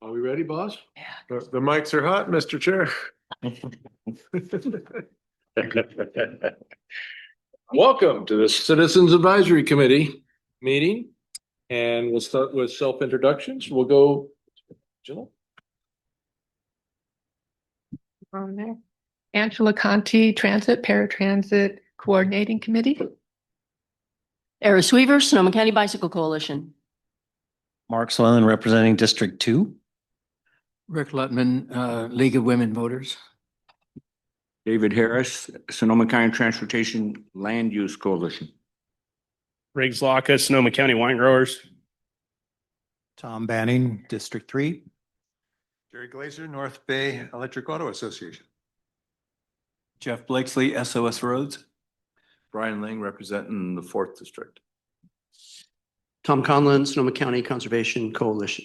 Are we ready, boss? The mics are hot, Mr. Chair. Welcome to the Citizens Advisory Committee meeting. And we'll start with self-introductions. We'll go, Jill. On there. Angela Conti, Transit Paratransit Coordinating Committee. Eris Weaver, Sonoma County Bicycle Coalition. Mark Swellen representing District 2. Rick Lutman, League of Women Voters. David Harris, Sonoma County Transportation Land Use Coalition. Riggs Locka, Sonoma County Wine Growers. Tom Banning, District 3. Jerry Glazer, North Bay Electric Auto Association. Jeff Blakesley, SOS Roads. Brian Ling representing the 4th District. Tom Conlon, Sonoma County Conservation Coalition.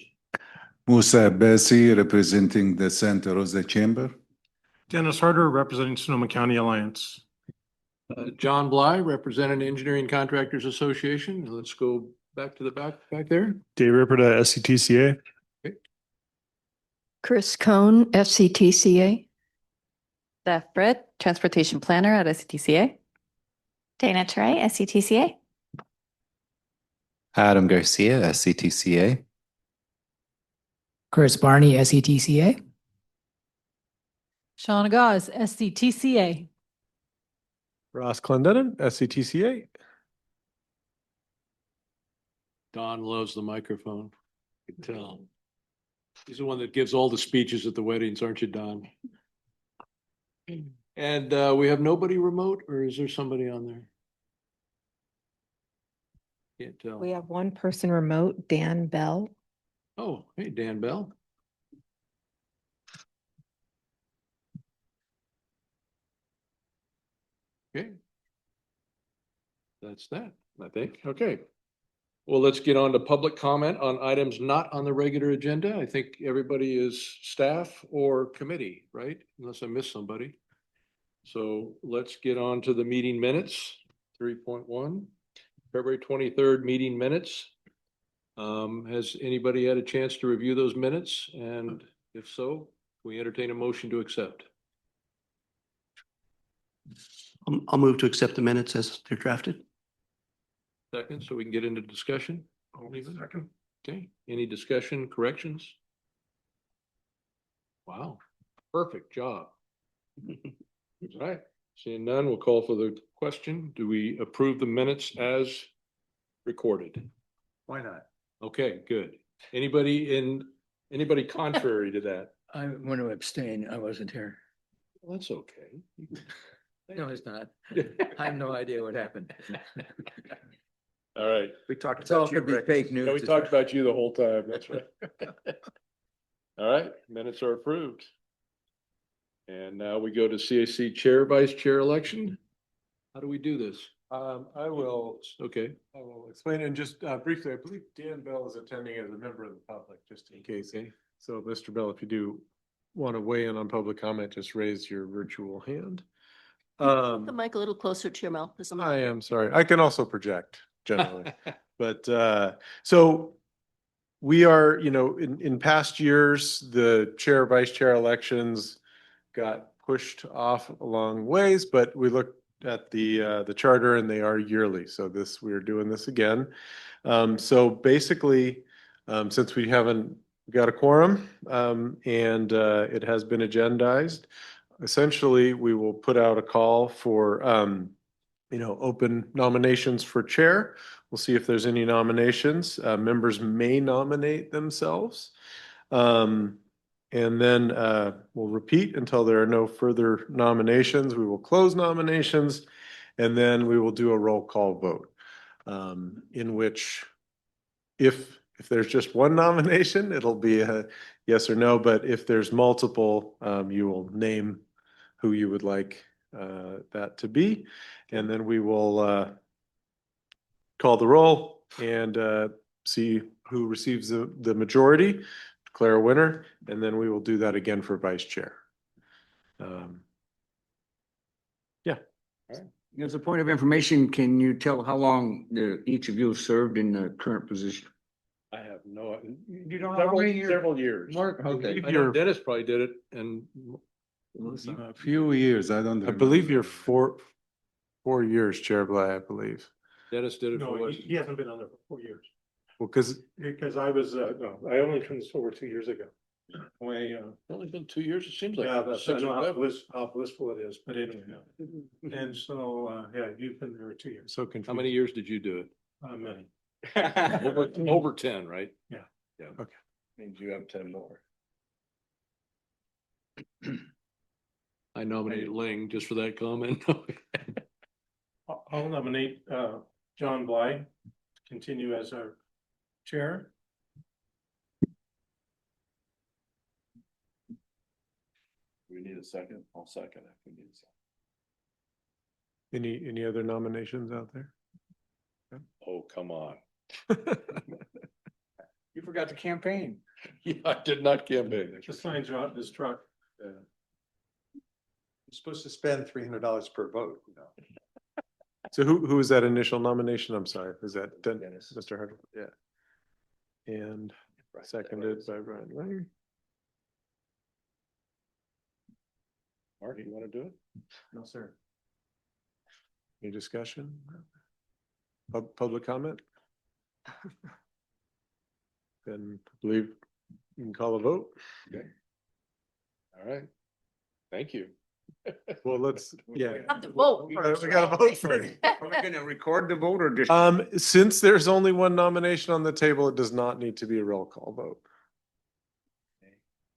Musa Bessi representing the Santa Rosa Chamber. Dennis Harder representing Sonoma County Alliance. John Bly representing Engineering Contractors Association. Let's go back to the back there. Dave Ripper to SCTCA. Chris Cohn, SCTCA. Steph Britt, Transportation Planner at SCTCA. Dana Trey, SCTCA. Adam Garcia, SCTCA. Chris Barney, SCTCA. Shauna Gauze, SCTCA. Ross Clendenin, SCTCA. Don loves the microphone. You can tell. He's the one that gives all the speeches at the weddings, aren't you, Don? And we have nobody remote, or is there somebody on there? Can't tell. We have one person remote, Dan Bell. Oh, hey, Dan Bell. Okay. That's that, I think. Okay. Well, let's get on to public comment on items not on the regular agenda. I think everybody is staff or committee, right? Unless I missed somebody. So let's get on to the meeting minutes. 3.1, February 23rd meeting minutes. Has anybody had a chance to review those minutes? And if so, we entertain a motion to accept. I'll move to accept the minutes as they're drafted. Second, so we can get into discussion. Second. Okay, any discussion, corrections? Wow, perfect job. All right, seeing none, we'll call for the question. Do we approve the minutes as recorded? Why not? Okay, good. Anybody contrary to that? I want to abstain. I wasn't here. Well, that's okay. No, it's not. I have no idea what happened. All right. We talked It's all about you, could be Rick. fake news. Yeah, we talked about you the whole time. That's right. All right, minutes are approved. And now we go to CAC Chair, Vice Chair election. How do we do this? I will explain and just briefly, I believe Dan Bell is attending as a member of the public, just in case. Okay. So Mr. Bell, if you do want to weigh in on public comment, just raise your virtual hand. The mic a little closer to your mouth. I am sorry. I can also project generally. But so we are, in past years, the chair, vice chair elections got pushed off a long ways, but we looked at the charter and they are yearly. So we're doing this again. So basically, since we haven't got a quorum and it has been agendized, essentially we will put out a call for open nominations for chair. We'll see if there's any nominations. Members may nominate themselves. And then we'll repeat until there are no further nominations. We will close nominations, and then we will do a roll call vote in which if there's just one nomination, it'll be a yes or no. But if there's multiple, you will name who you would like that to be. And then we will call the roll and see who receives the majority, declare a winner, and then we will do that again for vice chair. Yeah. As a point of information, can you tell how long each of you have served in the current position? I have no. You don't know how many years? Several years. Mark, I okay. know Dennis probably did it and A few years, I don't I remember. believe you're 4 years, Chair Bly, I believe. Dennis did it for what? he hasn't been on there for 4 years. Well, because Because I was, no, I only took this over 2 years ago. Only been 2 years, it seems like. Yeah, that's, I 6 know or how 7. blissful it is, but anyway. And so, yeah, you've been there 2 years. so confused. How many years did you do it? Many. Over 10, right? Yeah. Yeah. Okay. Means you have 10 more. I nominate Ling just for that comment. I'll nominate, John Bly to continue as our chair. We need a second. I'll second if we need a second. Any other nominations out there? Oh, come on. You forgot the campaign. Yeah, I did not campaign. The signs are out in his truck. You're supposed to spend $300 per vote, you know. So who was that initial nomination? I'm sorry, is that Dennis. Mr. Hardwick? Yeah. And seconded by Brian Lang. Mark, you want to do it? No, sir. Any discussion? Public comment? Then I believe you can call a vote. All right. Thank you. Well, let's, yeah. Have to vote We first, gotta vote first. Are we gonna record the vote or just? Since there's only one nomination on the table, it does not need to be a roll call vote.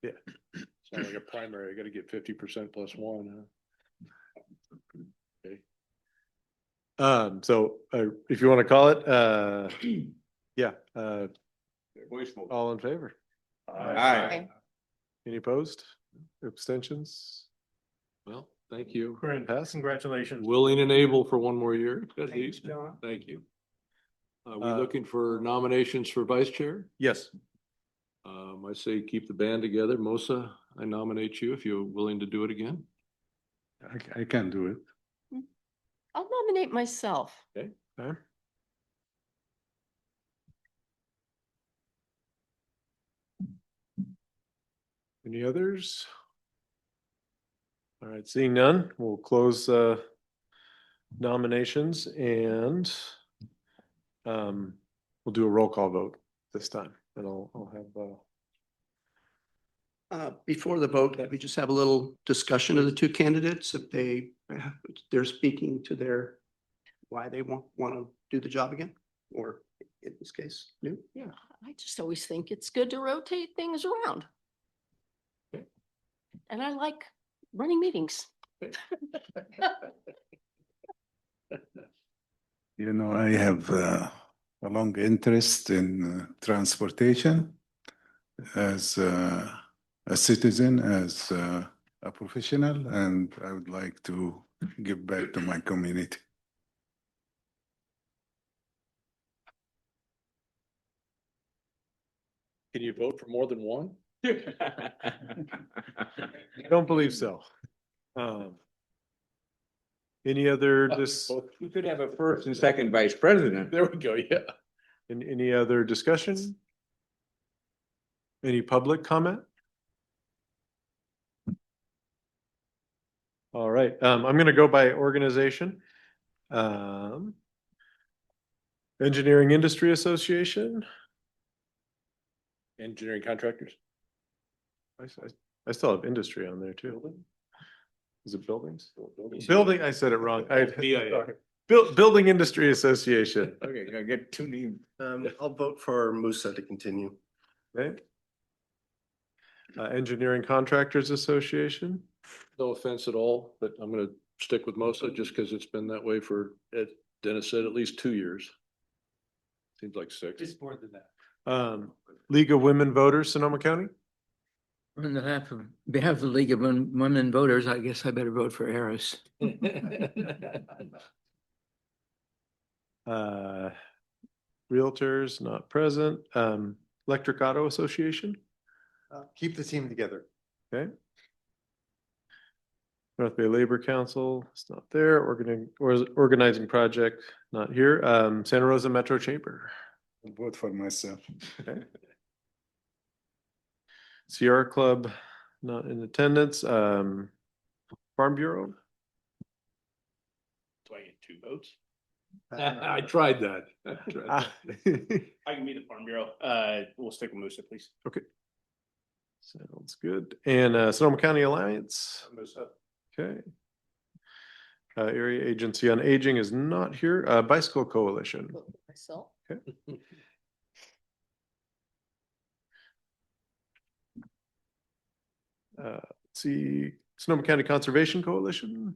Yeah. It's not like a primary. I gotta get 50% plus one, huh? Okay. So if you want to call it, yeah, Voice vote. all in favor? Aye. Any opposed? Abstentions? Well, thank you. Pass. Congratulations. Willing and able for one more year, at least. John. Thank you. Are we looking for nominations for vice chair? Yes. I say keep the band together. Mosa, I nominate you if you're willing to do it again. I can do it. I'll nominate myself. Okay. Any others? All right, seeing none, we'll close nominations and we'll do a roll call vote this time, and I'll have Before the vote, we just have a little discussion of the two candidates, if they're speaking to why they want to do the job again, or in this case, new. Yeah, I just always think it's good to rotate things around. And I like running meetings. You know, I have a long interest in transportation as a citizen, as a professional, and I would like to give back to my community. Can you vote for more than one? I don't believe so. Any other We could have a first and second vice president. There we go, yeah. any other discussion? Any public comment? All right, I'm gonna go by organization. Engineering Industry Association. Engineering contractors. I still have industry on there too. Is it buildings? Building, I said it wrong. Building Industry Association. Okay, gotta get two names. I'll vote for Musa to continue. Okay. Engineering Contractors Association. No offense at all, but I'm gonna stick with Mosa just because it's been that way for, Dennis said, at least 2 years. Seems like 6. It's more than that. League of Women Voters, Sonoma County. On behalf of the League of Women Voters, I guess I better vote for Eris. Realtors not present. Electric Auto Association. Keep the team together. Okay. North Bay Labor Council, it's not there. Organizing Project, not here. Santa Rosa Metro Chamber. Vote for myself. Okay. Sierra Club, not in attendance. Farm Bureau. Do I get 2 votes? I tried that. I can be the Farm Bureau. We'll stick with Musa, please. Okay. Sounds good. And Sonoma County Alliance. Okay. Area Agency on Aging is not here. Bicycle Coalition. Myself. Okay. Let's see, Sonoma County Conservation Coalition.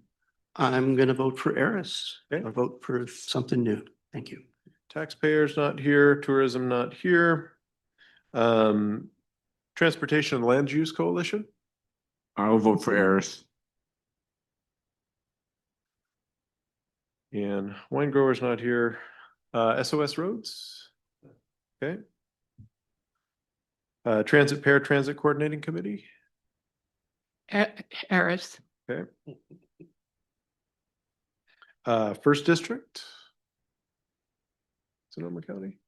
I'm gonna vote for Eris. Okay. I'll vote for something new. Thank you. Taxpayers not here. Tourism not here. Transportation and Land Use Coalition. I'll vote for Eris. And Wine Growers not here. SOS Roads. Okay. Transit Pair Transit Coordinating Committee. Eris. Okay. First District. Sonoma County.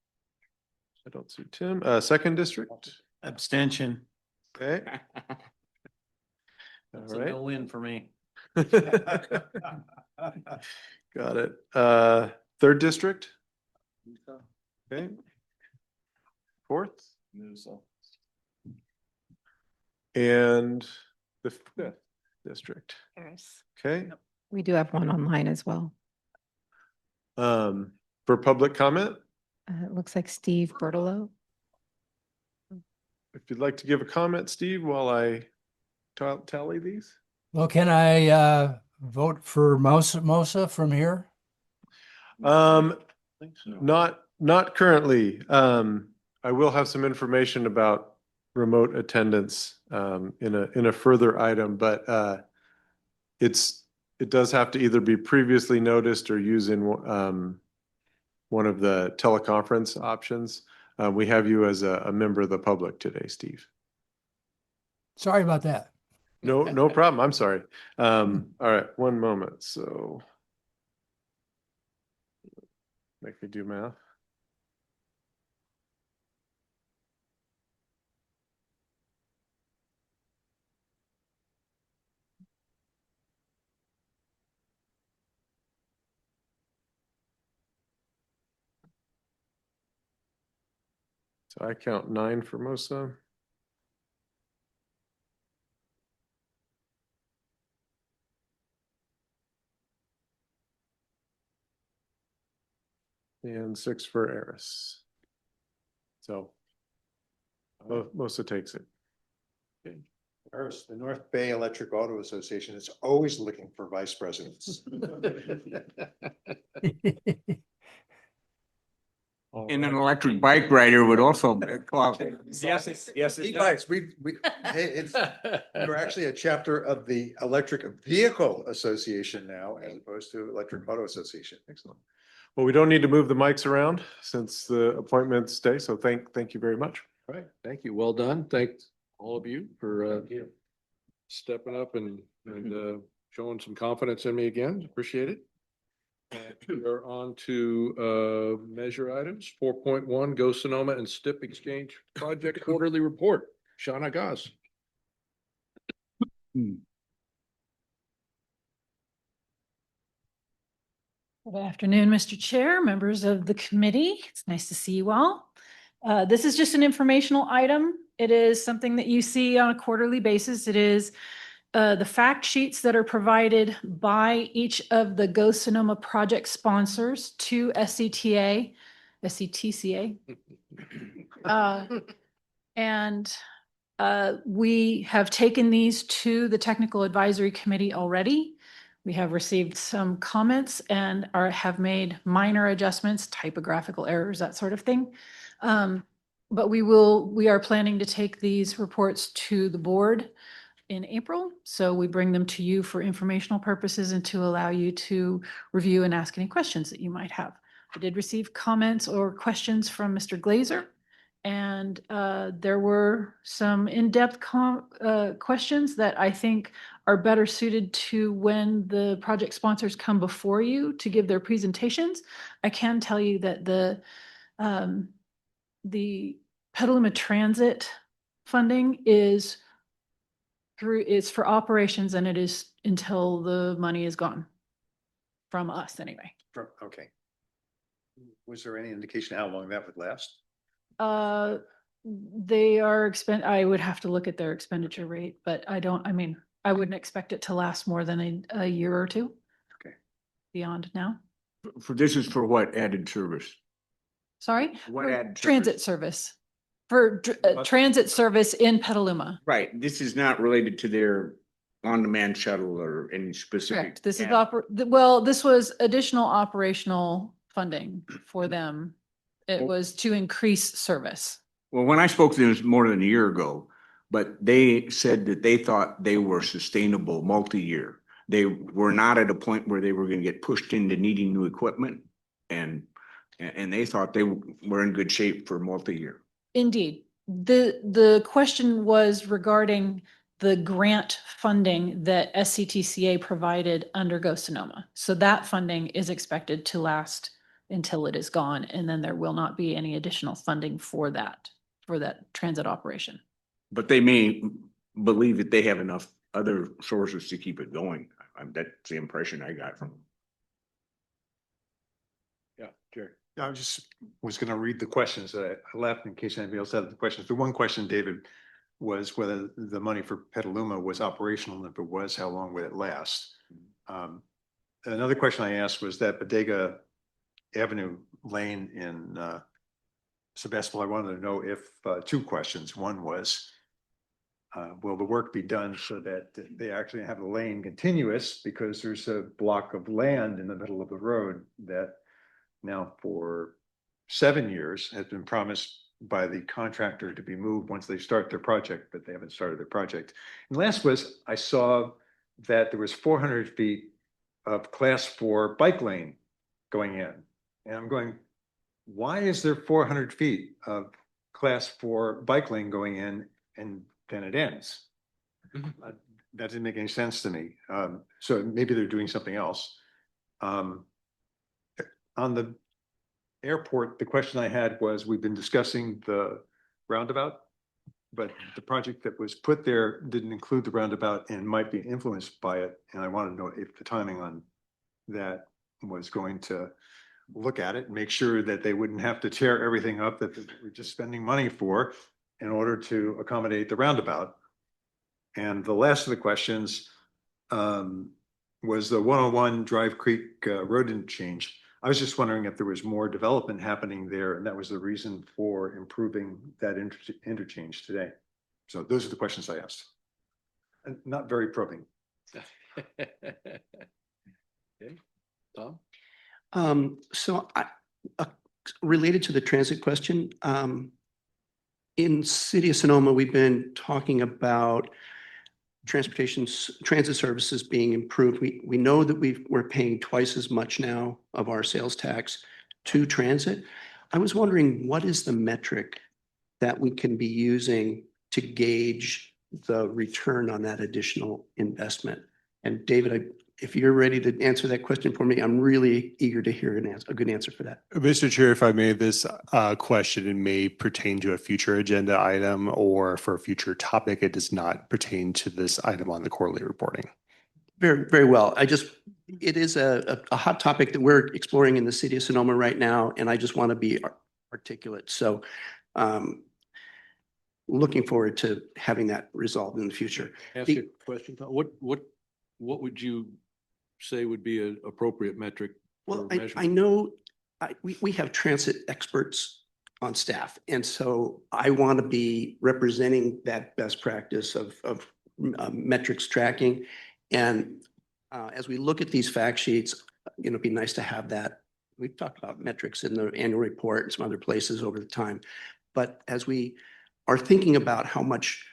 I don't see Tim. Second District. Abstention. Okay. That's All a right. no win for me. Got it. Third District. Okay. Fourth. And the Fifth District. Eris. Okay. We do have one online as well. For public comment, It looks like Steve Bertolo. if you'd like to give a comment, Steve, while I tally these. Well, can I vote for Mosa from here? Not currently. I will have some information about remote attendance in a further item, but it does have to either be previously noticed or use in one of the teleconference options. We have you as a member of the public today, Steve. Sorry about that. No problem. I'm sorry. All right, one moment. So make me do math. So I count 9 for Mosa. And 6 for Eris. So Mosa takes it. Eris, the North Bay Electric Auto Association is always looking for vice presidents. And an electric bike rider would also. Yes, yes. E-bikes, we're actually a chapter of the Electric Vehicle Association now, as opposed to Electric Auto Association. Excellent. Well, we don't need to move the mics around since the appointments stay. So thank you very much. All right, thank you. Well done. Thanks all of you for stepping up and showing some confidence in me again. Appreciate it. And we are on to measure items. 4.1, Go Sonoma and STIP Exchange Project Quarterly Report. Shauna Goss. Good afternoon, Mr. Chair, members of the committee. It's nice to see you all. This is just an informational item. It is something that you see on a quarterly basis. It is the fact sheets that are provided by each of the Go Sonoma project sponsors to SCTCA. And we have taken these to the Technical Advisory Committee already. We have received some comments and have made minor adjustments, typographical errors, that sort of thing. But we are planning to take these reports to the board in April. So we bring them to you for informational purposes and to allow you to review and ask any questions that you might have. I did receive comments or questions from Mr. Glazer. And there were some in-depth questions that I think are better suited to when the project sponsors come before you to give their presentations. I can tell you that the Petaluma Transit funding is it's for operations and it is until the money is gone. From us anyway. Okay. Was there any indication how long that would last? They are I would have to look at their expenditure rate, but I mean, I wouldn't expect it to last more than a year or two. Okay. Beyond now. This is for what added service? Sorry? What For added transit service. For transit service in Petaluma. Right, this is not related to their on-demand shuttle or any specific. Correct. This is app. well, this was additional operational funding for them. It was to increase service. Well, when I spoke to them, it was more than a year ago, but they said that they thought they were sustainable multi-year. They were not at a point where they were going to get pushed into needing new equipment, and they thought they were in good shape for multi-year. Indeed. The question was regarding the grant funding that SCTCA provided under Go Sonoma. So that funding is expected to last until it is gone, and then there will not be any additional funding for that transit operation. But they may believe that they have enough other sources to keep it going. That's the impression I got from them. Yeah, Jerry. I was going to read the questions that I left in case anybody else had the questions. The one question, David, was whether the money for Petaluma was operational, and if it was, how long would it last? Another question I asked was that Bodega Avenue Lane in Sebastopol. I wanted to know if two questions. One was, will the work be done so that they actually have the lane continuous, because there's a block of land in the middle of the road that now for 7 years has been promised by the contractor to be moved once they start their project, but they haven't started their project. And last was, I saw that there was 400 feet of class 4 bike lane going in. And I'm going, why is there 400 feet of class 4 bike lane going in and then it ends? That didn't make any sense to me. So maybe they're doing something else. On the airport, the question I had was, we've been discussing the roundabout, but the project that was put there didn't include the roundabout and might be influenced by it. And I want to know if the timing on that was going to look at it and make sure that they wouldn't have to tear everything up that we're just spending money for in order to accommodate the roundabout. And the last of the questions was the 101 Drive Creek road interchange. I was just wondering if there was more development happening there, and that was the reason for improving that interchange today. So those are the questions I asked. And not very probing. Okay, Tom? So related to the transit question, in City of Sonoma, we've been talking about transit services being improved. We know that we're paying twice as much now of our sales tax to transit. I was wondering, what is the metric that we can be using to gauge the return on that additional investment? And David, if you're ready to answer that question for me, I'm really eager to hear a good answer for that. Mr. Chair, if I may, this question may pertain to a future agenda item or for a future topic. It does not pertain to this item on the quarterly reporting. Very, very well. It is a hot topic that we're exploring in the City of Sonoma right now, and I just want to be articulate. So looking forward to having that resolved in the future. Ask you a question, Tom. What would you say would be an appropriate metric? Well, I know we have transit experts on staff, and so I want to be representing that best practice of metrics tracking. And as we look at these fact sheets, it'd be nice to have that. We've talked about metrics in the annual report and some other places over the time, but as we are thinking about how much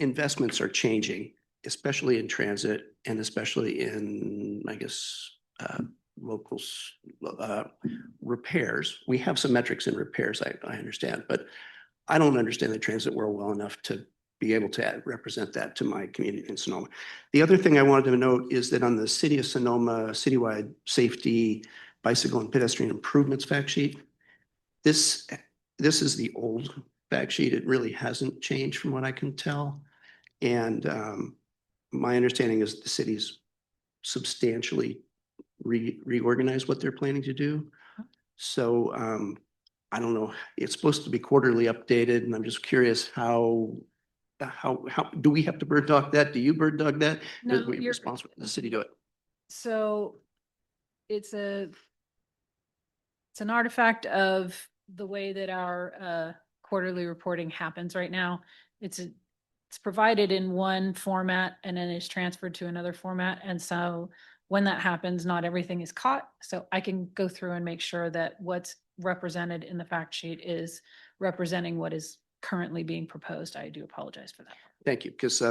investments are changing, especially in transit and especially in, I guess, locals repairs. We have some metrics in repairs, I understand, but I don't understand the transit world well enough to be able to represent that to my community in Sonoma. The other thing I wanted to note is that on the City of Sonoma citywide safety, bicycle and pedestrian improvements fact sheet, this this is the old fact sheet. It really hasn't changed from what I can tell. And my understanding is the city's substantially reorganized what they're planning to do. So I don't know, it's supposed to be quarterly updated, and I'm just curious how do we have to bird dog that? Do you bird dog that? No, Or we you're- responsible, the city do it? So it's an artifact of the way that our quarterly reporting happens right now. It's provided in one format and then is transferred to another format. And so when that happens, not everything is caught. So I can go through and make sure that what's represented in the fact sheet is representing what is currently being proposed. I do apologize for that. Thank you, because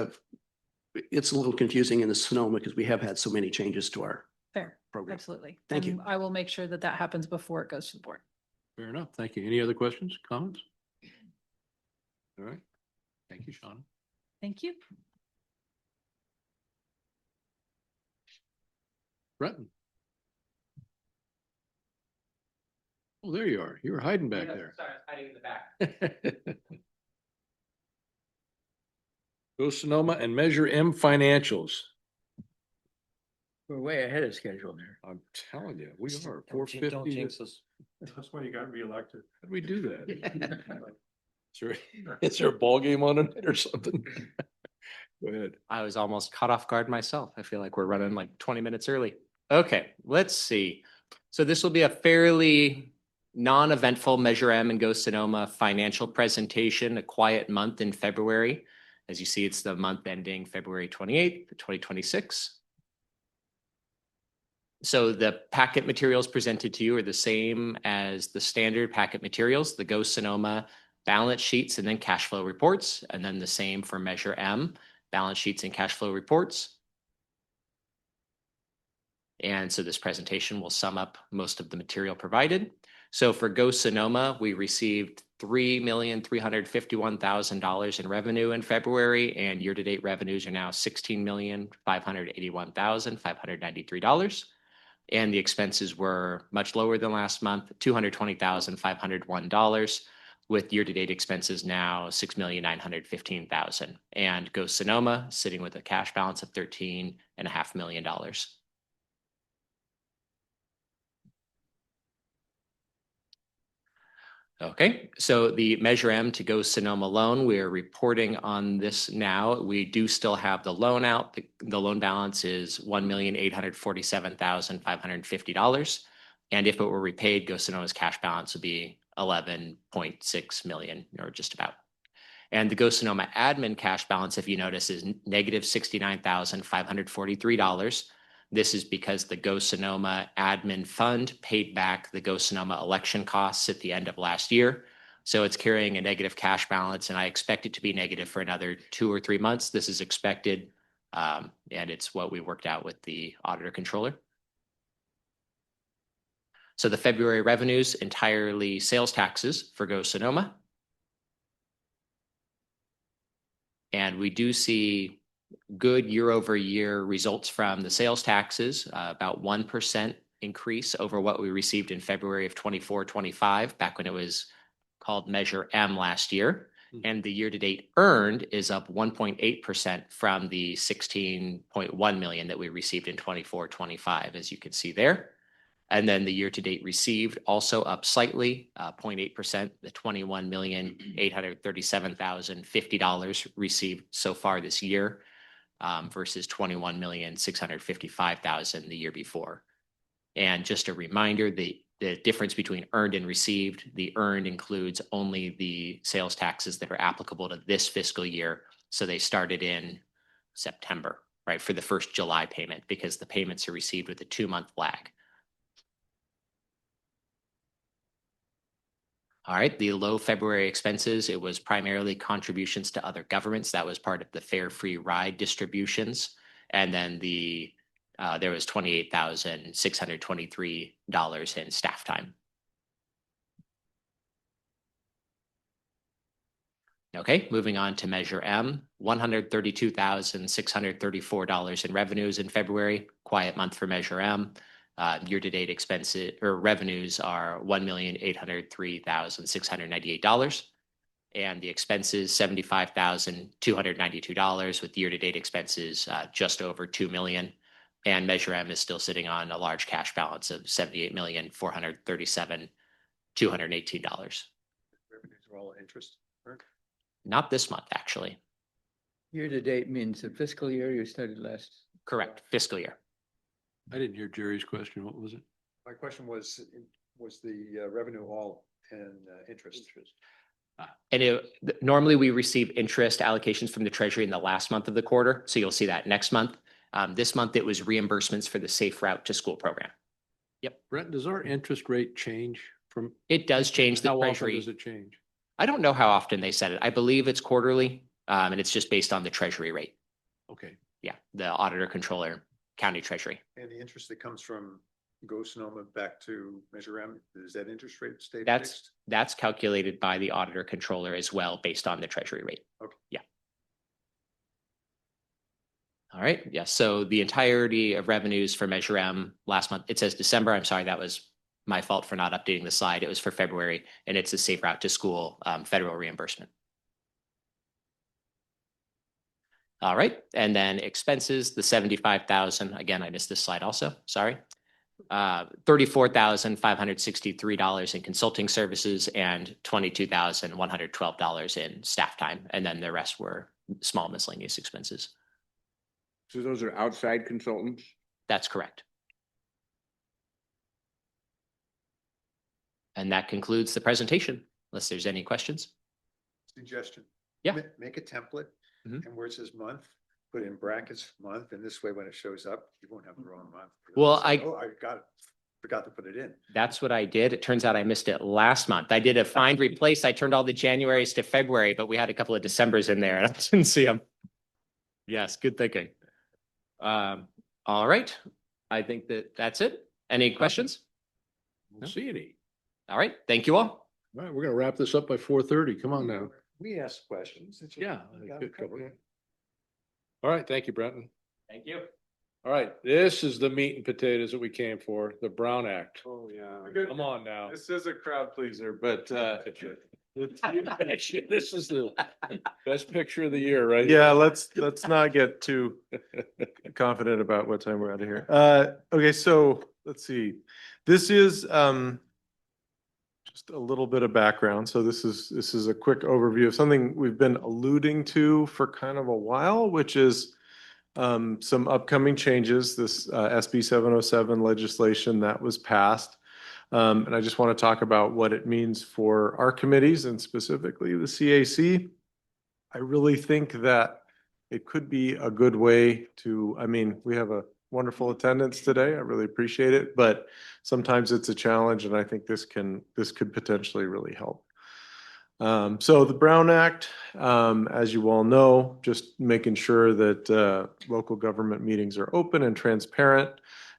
it's a little confusing in the Sonoma because we have had so many changes to our Fair, program. absolutely. Thank And you. I will make sure that that happens before it goes to the board. Fair enough. Thank you. Any other questions, comments? All right. Thank you, Shauna. Thank you. Breton. Oh, there you are. You were hiding back there. Sorry, I was hiding in the back. Go Sonoma and Measure M financials. We're way ahead of schedule there. I'm telling you, we are Don't 450. jinx us. That's why you got reelected. How did we do that? Is there a ball game on it or something? Go ahead. I was almost caught off guard myself. I feel like we're running like 20 minutes early. Okay, let's see. So this will be a fairly non-eventful Measure M and Go Sonoma financial presentation, a quiet month in February. As you see, it's the month ending February 28th, 2026. So the packet materials presented to you are the same as the standard packet materials, the Go Sonoma balance sheets and then cash flow reports, and then the same for Measure M, balance sheets and cash flow reports. And so this presentation will sum up most of the material provided. So for Go Sonoma, we received $3,351,000 in revenue in February, and year-to-date revenues are now $16,581,593. And the expenses were much lower than last month, $220,501, with year-to-date expenses now $6,915,000. And Go Sonoma sitting with a cash balance of $13.5 million. Okay, so the Measure M to Go Sonoma loan, we're reporting on this now. We do still have the loan out. The loan balance is $1,847,550. And if it were repaid, Go Sonoma's cash balance would be $11.6 million, or just about. And the Go Sonoma admin cash balance, if you notice, is negative $69,543. This is because the Go Sonoma admin fund paid back the Go Sonoma election costs at the end of last year. So it's carrying a negative cash balance, and I expect it to be negative for another 2 or 3 months. This is expected, and it's what we worked out with the auditor controller. So the February revenues, entirely sales taxes for Go Sonoma. And we do see good year-over-year results from the sales taxes, about 1% increase over what we received in February of 24-25, back when it was called Measure M last year. And the year-to-date earned is up 1.8% from the $16.1 million that we received in 24-25, as you can see there. And then the year-to-date received also up slightly, 0.8%, the $21,837,050 received so far this year, versus $21,655,000 the year before. And just a reminder, the difference between earned and received, the earned includes only the sales taxes that are applicable to this fiscal year. So they started in September, right, for the first July payment, because the payments are received with a 2-month lag. All right, the low February expenses, it was primarily contributions to other governments. That was part of the Fare Free Ride distributions. And then there was $28,623 in staff time. Okay, moving on to Measure M, $132,634 in revenues in February, quiet month for Measure M. Year-to-date expenses or revenues are $1,803,698. And the expenses, $75,292, with year-to-date expenses just over 2 million. And Measure M is still sitting on a large cash balance of $78,437,218. Revenues are all interest. Not this month, actually. Year to date means the fiscal year you started last. Correct, fiscal year. I didn't hear Jerry's question. What was it? My question was the revenue all in interest? And normally we receive interest allocations from the Treasury in the last month of the quarter. So you'll see that next month. This month it was reimbursements for the Safe Route to School program. Yep. Brent, does our interest rate change from? It does change. The How often Treasury. does it change? I don't know how often they set it. I believe it's quarterly, and it's just based on the Treasury rate. Okay. Yeah, the auditor, controller, county treasury. And the interest that comes from Sonoma back to Measure M, does that interest rate stay That's fixed? that's calculated by the auditor controller as well, based on the Treasury rate. Okay. Yeah. All right. Yeah. So the entirety of revenues for Measure M last month, it says December. I'm sorry, that was my fault for not updating the slide. It was for February, and it's a Safe Route to School federal reimbursement. All right. And then expenses, the 75,000. Again, I missed this slide also. Sorry. $34,563 in consulting services and $22,112 in staff time. And then the rest were small miscellaneous expenses. So those are outside consultants? That's correct. And that concludes the presentation, unless there's any questions. Suggestion. Yeah. Make a template Mhm. and where it says month, put in brackets month, and this way when it shows up, you won't have the wrong month. Well, Oh, I forgot to put it in. That's what I did. It turns out I missed it last month. I did a find replace. I turned all the Januaries to February, but we had a couple of Decembers in there and I didn't see them. Yes, good thinking. All right. I think that's it. Any questions? Don't see any. All right. Thank you all. All right, we're gonna wrap this up by 4:30. Come on now. We asked questions. Yeah. We got good them cover. covered. All right, thank you, Brenton. Thank you. All right, this is the meat and potatoes that we came for, the Brown Act. Oh, yeah. Come on now. This is a crowd pleaser, but This is the best picture of the year, right? yeah, let's not get too confident about what time we're out of here. Okay, so let's see. This is just a little bit of background. So this is a quick overview of something we've been alluding to for kind of a while, which is some upcoming changes. This SB 707 legislation that was passed. And I just want to talk about what it means for our committees and specifically the CAC. I really think that it could be a good way to, I mean, we have a wonderful attendance today. I really appreciate it, but sometimes it's a challenge and I think this could potentially really help. So the Brown Act, as you all know, just making sure that local government meetings are open and transparent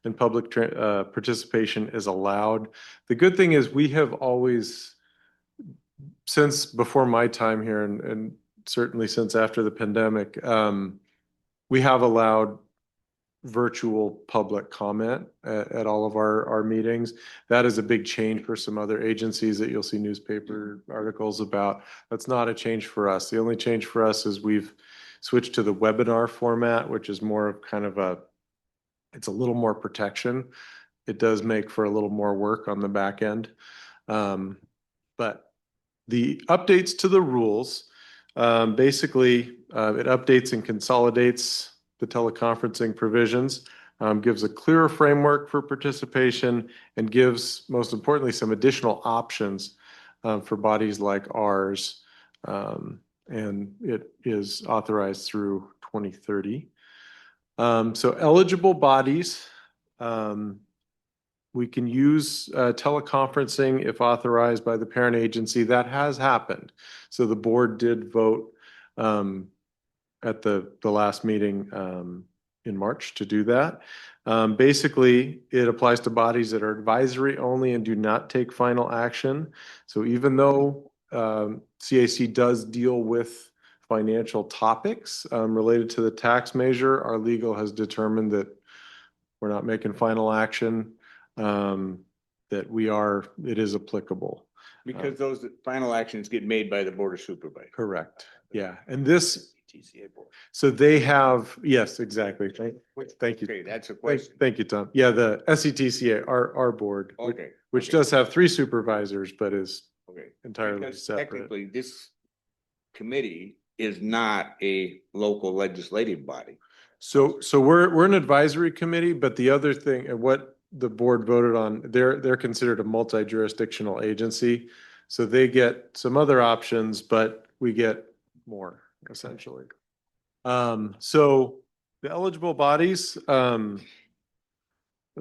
and public participation is allowed. The good thing is we have always, since before my time here and certainly since after the pandemic, we have allowed virtual public comment at all of our meetings. That is a big change for some other agencies that you'll see newspaper articles about. That's not a change for us. The only change for us is we've switched to the webinar format, which is more of kind of it's a little more protection. It does make for a little more work on the back end. But the updates to the rules, basically it updates and consolidates the teleconferencing provisions, gives a clearer framework for participation, and gives, most importantly, some additional options for bodies like ours. And it is authorized through 2030. So eligible bodies, we can use teleconferencing if authorized by the parent agency. That has happened. So the board did vote at the last meeting in March to do that. Basically, it applies to bodies that are advisory only and do not take final action. So even though CAC does deal with financial topics related to the tax measure, our legal has determined that we're not making final action. that it is applicable. Because those final actions get made by the Board of Supervisors. Correct. Yeah. And this, so they have, yes, exactly. Thank you. Okay, that's a question. Thank you, Tom. Yeah, the SCTCA, our board, Okay. which okay, does have 3 supervisors, but is okay. entirely Because separate. technically, this committee is not a local legislative body. So we're an advisory committee, but the other thing, and what the board voted on, they're considered a multi-jurisdictional agency. So they get some other options, but we get more essentially. So the eligible bodies, let's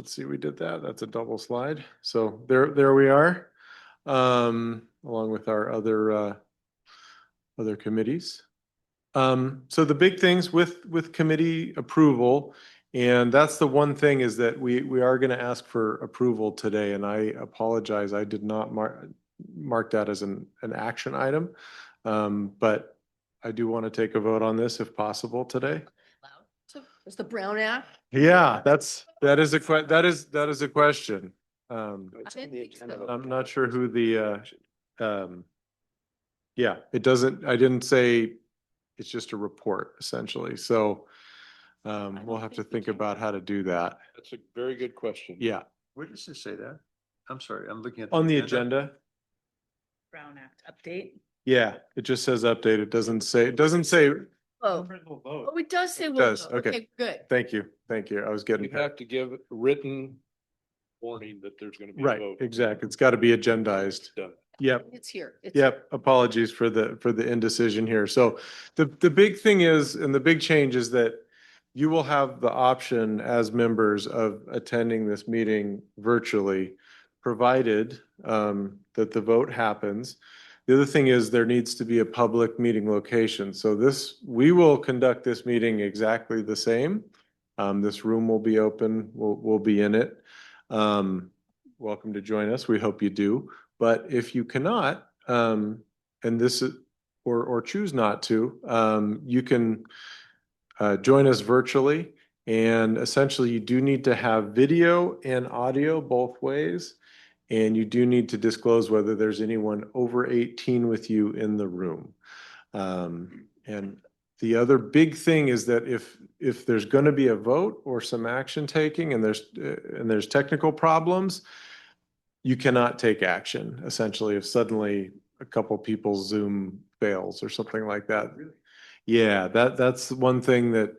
see, we did that. That's a double slide. So there we are, along with our other committees. So the big things with committee approval, and that's the one thing is that we are going to ask for approval today, and I apologize, I did not mark that as an action item. But I do want to take a vote on this if possible today. It's the Brown Act. Yeah, that is a question. It's on the agenda. I'm not sure who the yeah, it doesn't, I didn't say, it's just a report essentially. So we'll have to think about how to do that. That's a very good question. Yeah, Where does this say that? I'm sorry, I'm looking at. on the agenda. Brown Act update. Yeah, it just says update. It doesn't say, Oh, it does say. It we'll does, vote. okay. Good. thank you. I was getting. You have to give written warning that there's going to be a Right, vote. exactly. It's got to be agendized. Done. Yep. It's here. Yep, apologies for the indecision here. So the big thing is, and the big change is that you will have the option as members of attending this meeting virtually, provided that the vote happens. The other thing is there needs to be a public meeting location. So we will conduct this meeting exactly the same. This room will be open, we'll be in it. Welcome to join us. We hope you do. But if you cannot, and this is, or choose not to, you can join us virtually. And essentially you do need to have video and audio both ways. And you do need to disclose whether there's anyone over 18 with you in the room. And the other big thing is that if there's going to be a vote or some action taking and there's technical problems, you cannot take action essentially if suddenly a couple people's Zoom fails or something like that. Yeah, that's one thing that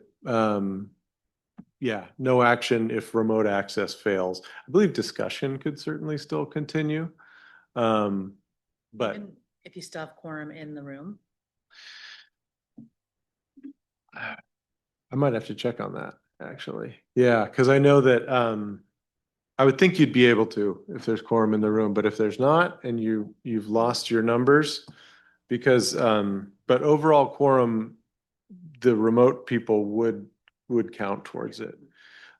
yeah, no action if remote access fails. I believe discussion could certainly still continue. But Even if you still have quorum in the room. I might have to check on that actually. Yeah, because I know that I would think you'd be able to if there's quorum in the room, but if there's not and you've lost your numbers, because but overall quorum, the remote people would count towards it.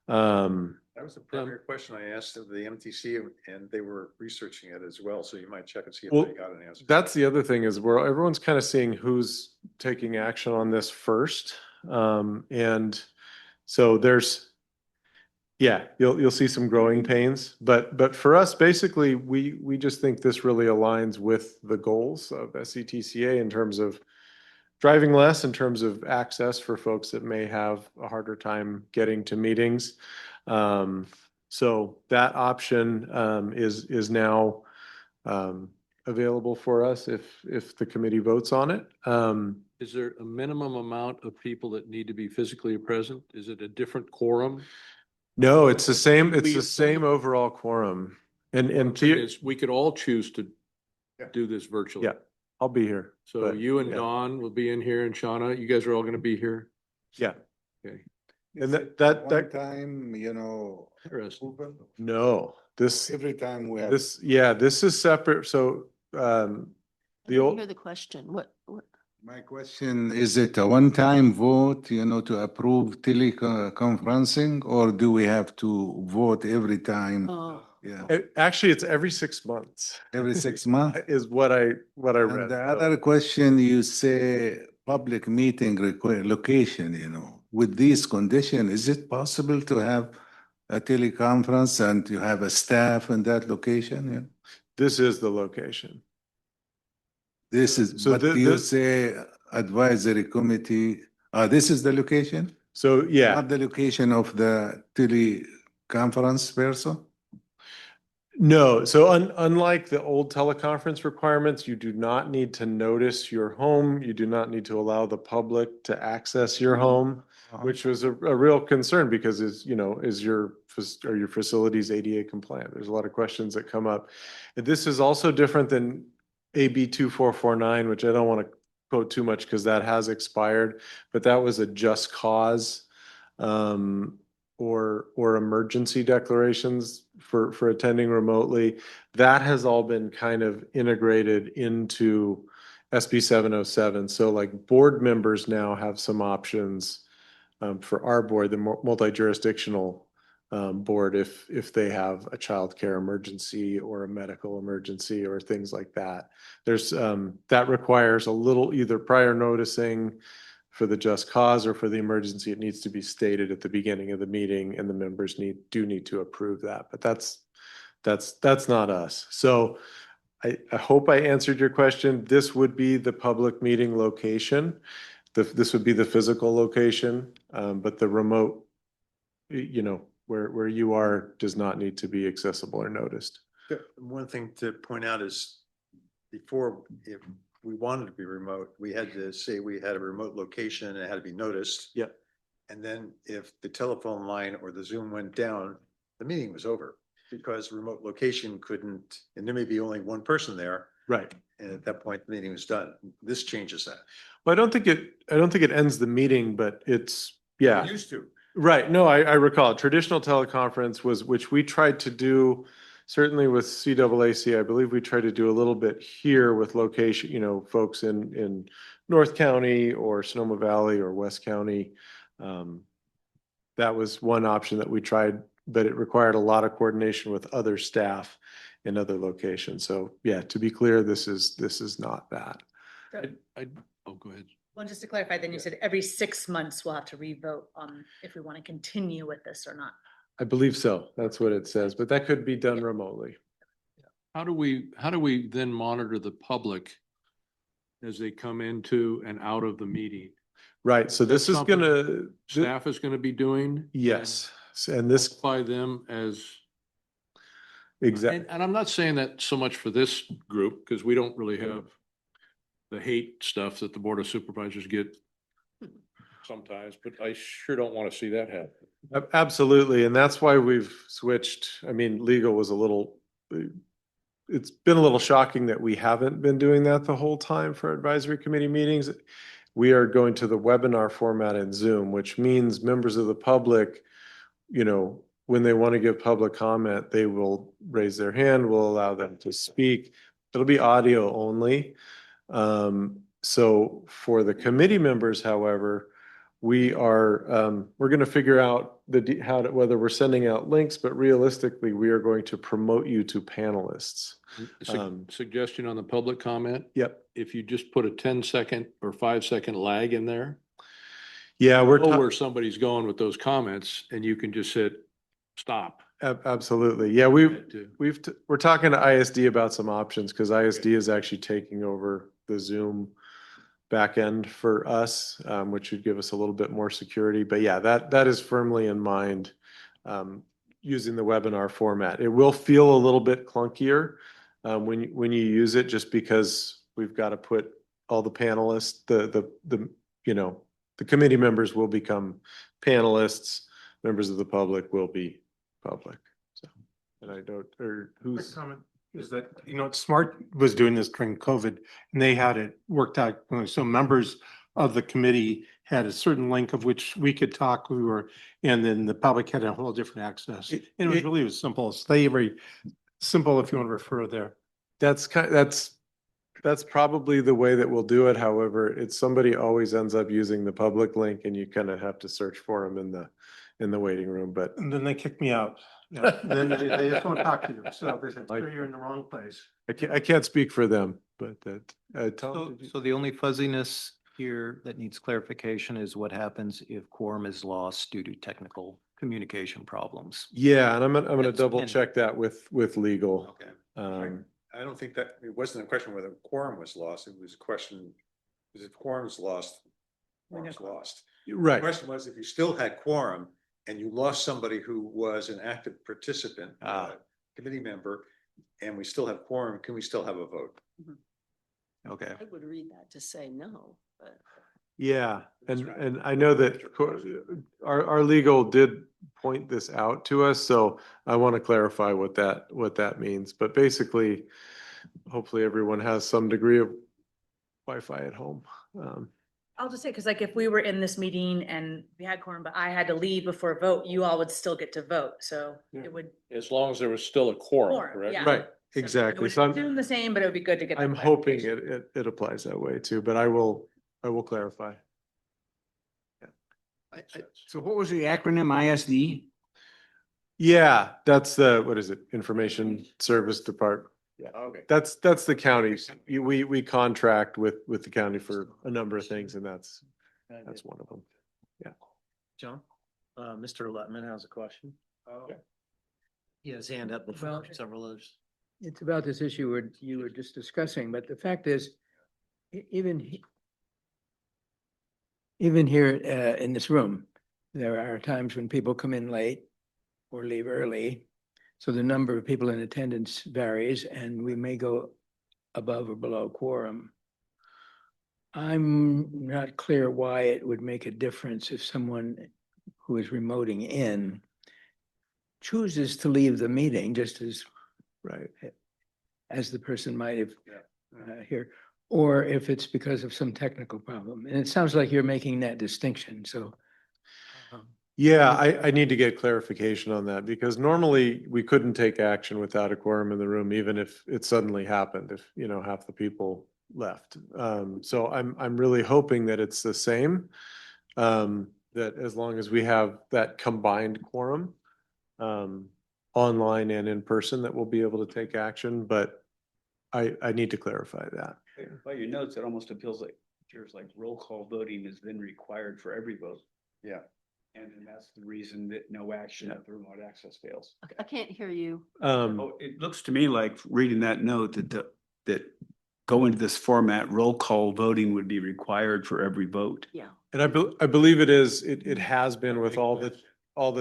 That was the primary question I asked of the MTC and they were researching it as well. So you might check and see if Well, they got an answer. that's the other thing is everyone's kind of seeing who's taking action on this first. And so yeah, you'll see some growing pains, but for us, basically, we just think this really aligns with the goals of SCTCA in terms of driving less, in terms of access for folks that may have a harder time getting to meetings. So that option is now available for us if the committee votes on it. Is there a minimum amount of people that need to be physically present? Is it a different quorum? No, it's the same. It's the same overall quorum. And We could all choose to do this virtually. yeah, I'll be here. So but, you and yeah. Dawn will be in here, and Shauna, you guys are all going to be here. Yeah. Okay. And One that time, Interesting. no, every time we have. this is separate. So the old Hear the question. What? My question, is it a one-time vote, to approve teleconferencing, or do we have to vote every time? Oh, Yeah, actually it's every 6 months every 6 months? is what I read. And the So- other question, you say public meeting location, with these conditions, is it possible to have a teleconference and you have a staff in that location, yeah? This is the location. This is, So what the- do you this- say advisory committee? This is the location? So, yeah. Not the location of the teleconference person? No, so unlike the old teleconference requirements, you do not need to notice your home. You do not need to allow the public to access your home, which was a real concern because is your facilities ADA compliant? There's a lot of questions that come up. And this is also different than AB 2449, which I don't want to quote too much because that has expired, but that was a just cause or emergency declarations for attending remotely. That has all been kind of integrated into SB 707. So like board members now have some options for our board, the multi-jurisdictional board, if they have a childcare emergency or a medical emergency or things like that. There's that requires a little either prior noticing for the just cause or for the emergency. It needs to be stated at the beginning of the meeting, and the members do need to approve that. But that's not us. So I hope I answered your question. This would be the public meeting location. This would be the physical location, but the remote, where you are does not need to be accessible or noticed. One thing to point out is before, if we wanted to be remote, we had to say we had a remote location and it had to be noticed. Yep. And then if the telephone line or the Zoom went down, the meeting was over because remote location couldn't, and there may be only one person there. Right. And at that point, the meeting was done. This changes that. Well, I don't think it ends the meeting, but it's, yeah. It used to. Right. No, I recall traditional teleconference which we tried to do certainly with CAAC. I believe we tried to do a little bit here with location, folks in North County or Sonoma Valley or West County. That was one option that we tried, but it required a lot of coordination with other staff in other locations. So yeah, to be clear, this is not that. Oh, go ahead. Well, just to clarify, then you said every 6 months we'll have to revote on if we want to continue with this or not. I believe so. That's what it says, but that could be done remotely. How do we then monitor the public as they come into and out of the meeting? Right. So this is something Staff is gonna be doing? Yes. And this by them as. exactly. And I'm not saying that so much for this group, because we don't really have the hate stuff that the Board of Supervisors get sometimes, but I sure don't want to see that happen. Absolutely. And that's why we've switched. I mean, legal was it's been a little shocking that we haven't been doing that the whole time for advisory committee meetings. We are going to the webinar format in Zoom, which means members of the public, when they want to give public comment, they will raise their hand, we'll allow them to speak. It'll be audio only. So for the committee members, however, we're going to figure out whether we're sending out links, but realistically, we are going to promote you to panelists. Suggestion on the public comment. Yep. If you just put a 10-second or 5-second lag in there. Yeah, where somebody's going with those comments, and you can just hit stop. Absolutely. Yeah, we're talking to ISD about some options because ISD is actually taking over the Zoom back end for us, which would give us a little bit more security. But yeah, that is firmly in mind, using the webinar format. It will feel a little bit clunkier when you use it, just because we've got to put all the panelists, the committee members will become panelists, members of the public will be public. So, and I don't, or who's comment is that, Smart was doing this during COVID and they had it worked out. So members of the committee had a certain link of which we could talk, and then the public had a whole different access. And it was really as simple as very simple if you want to refer there. That's probably the way that we'll do it. However, somebody always ends up using the public link and you kind of have to search for them in the waiting room, but. And then they kicked me out. Yeah. Then they just won't talk to you. So they said, "Sir, you're in the wrong place." I can't speak for them, but So the only fuzziness here that needs clarification is what happens if quorum is lost due to technical communication problems. Yeah, and I'm gonna That's double been- check that with legal. Okay. Um, I don't think that, it wasn't a question whether quorum was lost, it was a question, was if quorum's lost, quorum's lost. The right, question was if you still had quorum and you lost somebody who was an active participant, committee member, and we still have quorum, can we still have a vote? Okay. I would read that to say no, but. yeah, That's and, right. and I know that our legal did point this out to us, so I want to clarify what that means. But basically, hopefully everyone has some degree of Wi-Fi at home. I'll just say, because like if we were in this meeting and we had quorum, but I had to leave before a vote, you all would still get to vote. So it would. As long as there was still a quorum, Quorum, correct? yeah. Right, It exactly. would So assume the same, but it would be good to get. that I'm hoping clarification. it applies that way too, but I will clarify. So what was the acronym ISD? Yeah, that's what is it? Information Service Department. Yeah. Okay. That's the county. We contract with the county for a number of things, and that's one of them. Yeah. John, Mr. Letman has a question. Oh. He has his hand up before Well- several others. It's about this issue you were just discussing, but the fact is, even here in this room, there are times when people come in late or leave early. So the number of people in attendance varies and we may go above or below quorum. I'm not clear why it would make a difference if someone who is remoting in chooses to leave the meeting just as Right. as the person might have here, or if it's because of some technical problem. And it sounds like you're making that distinction, so. Yeah, I need to get clarification on that because normally we couldn't take action without a quorum in the room, even if it suddenly happened, if, half the people left. So I'm really hoping that it's the same. That as long as we have that combined quorum, online and in person, that we'll be able to take action, but I need to clarify that. By your notes, it almost appeals like roll call voting has been required for every vote. Yeah. And that's the reason that no action of the remote access fails. I can't hear you. Oh, it looks to me like reading that note that go into this format, roll call voting would be required for every vote. Yeah. And I believe it is, it has been with all the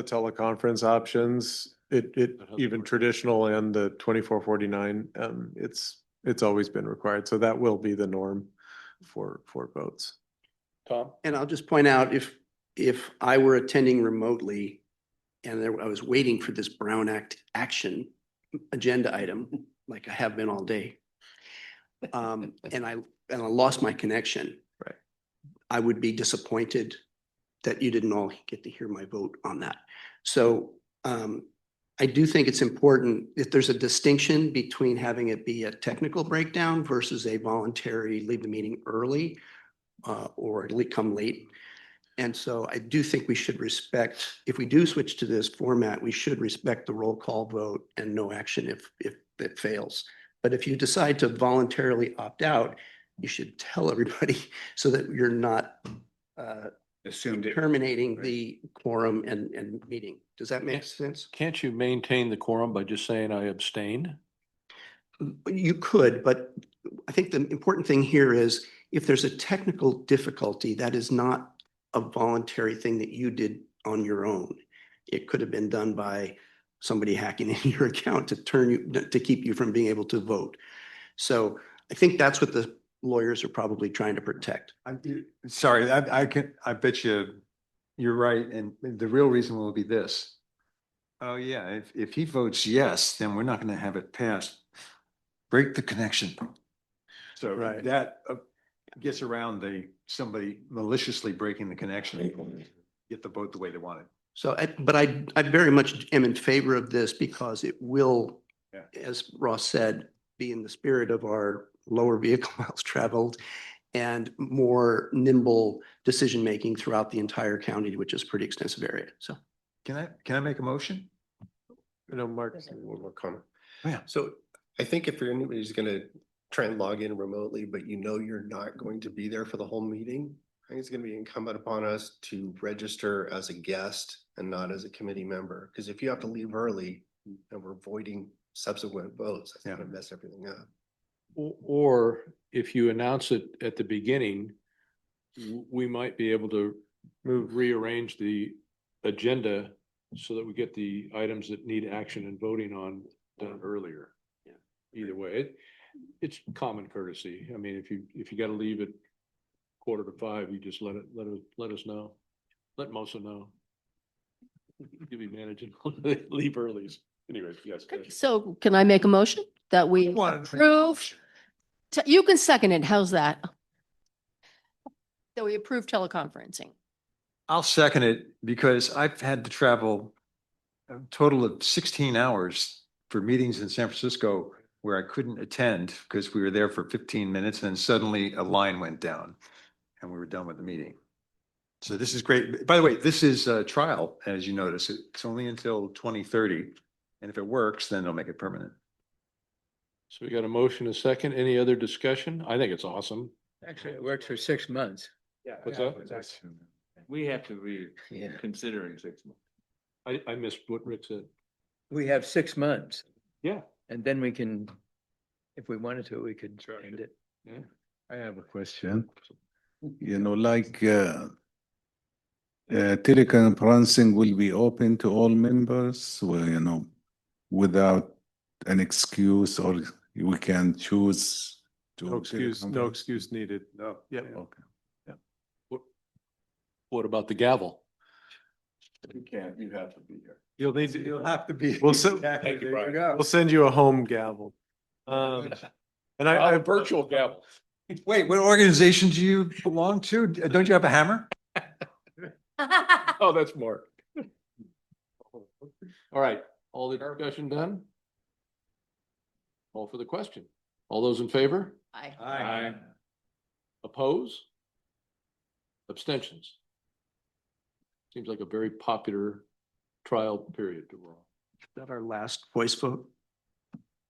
teleconference options. It even traditional and the 2449, it's always been required. So that will be the norm for votes. Tom? And I'll just point out, if I were attending remotely and I was waiting for this Brown Act action agenda item, like I have been all day, and I lost my connection. Right. I would be disappointed that you didn't all get to hear my vote on that. So I do think it's important if there's a distinction between having it be a technical breakdown versus a voluntary leave the meeting early or come late. And so I do think we should respect, if we do switch to this format, we should respect the roll call vote and no action if it fails. But if you decide to voluntarily opt out, you should tell everybody so that you're not Assumed it. terminating the quorum and meeting. Does that make sense? Can't you maintain the quorum by just saying I abstain? You could, but I think the important thing here is if there's a technical difficulty, that is not a voluntary thing that you did on your own. It could have been done by somebody hacking in your account to keep you from being able to vote. So I think that's what the lawyers are probably trying to protect. Sorry, I bet you're right. And the real reason will be this. Oh, yeah, if he votes yes, then we're not going to have it passed. Break the connection. So Right. that gets around somebody maliciously breaking the connection, get the vote the way they want it. So, but I very much am in favor of this because it will, as Ross said, be in the spirit of our lower vehicle miles traveled and more nimble decision-making throughout the entire county, which is a pretty extensive area. So. Can I make a motion? Mark. One more comment. Yeah. So I think if anybody's gonna try and log in remotely, but you're not going to be there for the whole meeting, I think it's gonna be incumbent upon us to register as a guest and not as a committee member, because if you have to leave early and we're voiding subsequent votes, that's gonna mess everything up. Or if you announce it at the beginning, we might be able to rearrange the agenda so that we get the items that need action and voting on done earlier. Either way, it's common courtesy. I mean, if you gotta leave at 4:45, you just let us know. Let Mosa know. You'll be managing, leave early. Anyways, yes. So can I make a motion that we approve? You can second it. How's that? That we approve teleconferencing. I'll second it because I've had to travel a total of 16 hours for meetings in San Francisco where I couldn't attend because we were there for 15 minutes and then suddenly a line went down and we were done with the meeting. So this is great. By the way, this is a trial, as you notice. It's only until 2030. And if it works, then they'll make it permanent. So we got a motion, a second. Any other discussion? I think it's awesome. Actually, it works for 6 months. What's that? We have to be Yeah. considering 6 months. I missed what Rick said. We have 6 months. Yeah. And then we can, if we wanted to, we could end it. Yeah. I have a question. You know, like, teleconferencing will be open to all members, well, you know, without an excuse, or we can choose to. No teleconference? excuse needed. No. Yeah. Okay. What about the gavel? You can't, you have to be here. You'll have to be. We'll send, Exactly. you, There you Brian. go. we'll send you a home gavel. And I Virtual gavel. Wait, what organization do you belong to? Don't you have a hammer? Oh, that's Mark. All right, all the discussion done? Call for the question. All those in favor? Aye. Oppose? Abstentions? Seems like a very popular trial period to roll. Is that our last voice vote?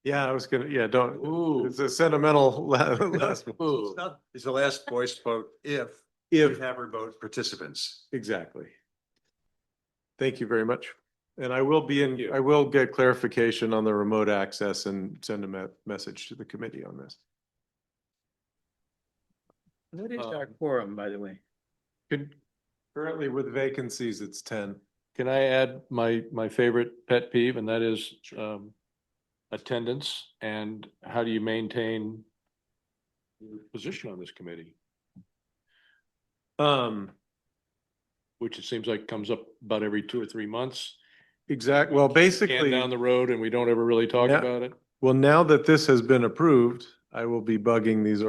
Yeah, I was gonna, yeah, don't, Ooh. it's a sentimental last one. Ooh. It's the last voice vote if If, we have our vote participants. exactly. Thank you very much. And I will be Thank in, you. I will get clarification on the remote access and send a message to the committee on this. What is our quorum, by the way? Currently with vacancies, it's 10. Can I add my favorite pet peeve, and that is attendance, and how do you maintain your position on this committee? Which it seems like comes up about every 2 or 3 months. Exact, well, basically. Down the road and we don't ever really talk Yeah. about it. Well, now that this has been approved, I will be bugging these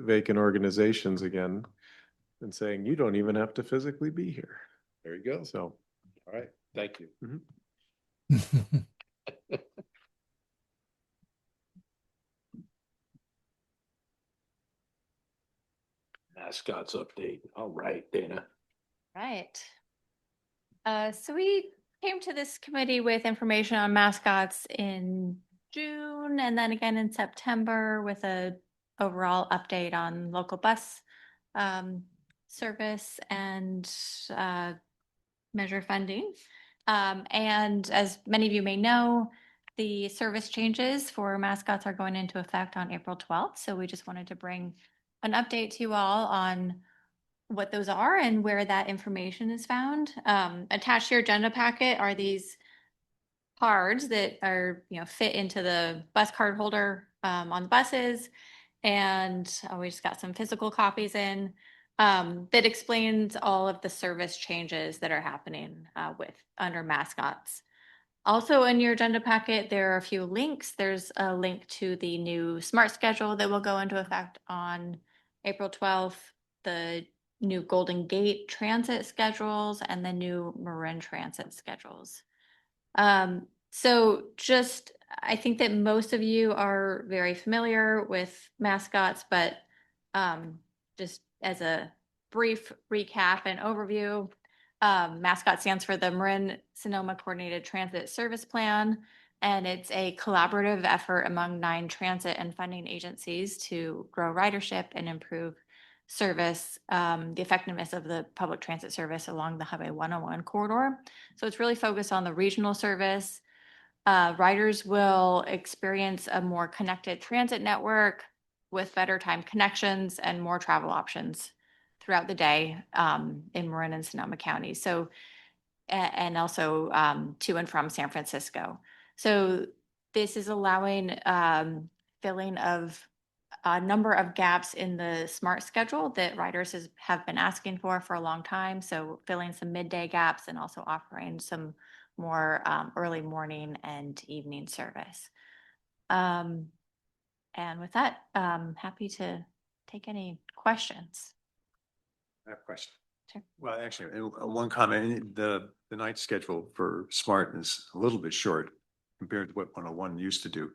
vacant organizations again and saying, you don't even have to physically be here. There you go. So, All right, thank you. Mascots update. All right, Dana. Right. So we came to this committee with information on mascots in June and then again in September with a overall update on local bus service and measure funding. And as many of you may know, the service changes for mascots are going into effect on April 12th. So we just wanted to bring an update to you all on what those are and where that information is found. Attached to your agenda packet are these cards that are, fit into the bus card holder on the buses. And we just got some physical copies in that explains all of the service changes that are happening under mascots. Also in your agenda packet, there are a few links. There's a link to the new SMART schedule that will go into effect on April 12th, the new Golden Gate transit schedules, and the new Marin transit schedules. So just, I think that most of you are very familiar with mascots, but just as a brief recap and overview, mascot stands for the Marin Sonoma Coordinated Transit Service Plan, and it's a collaborative effort among 9 transit and funding agencies to grow ridership and improve service, the effectiveness of the public transit service along the Highway 101 corridor. So it's really focused on the regional service. Riders will experience a more connected transit network with better time connections and more travel options throughout the day in Marin and Sonoma County. So, and also to and from San Francisco. So this is allowing filling of a number of gaps in the SMART schedule that riders have been asking for a long time. So filling some midday gaps and also offering some more early morning and evening service. And with that, happy to take any questions. I have a question. Sure. Well, actually, one comment, the night schedule for SMART is a little bit short compared to what 101 used to do.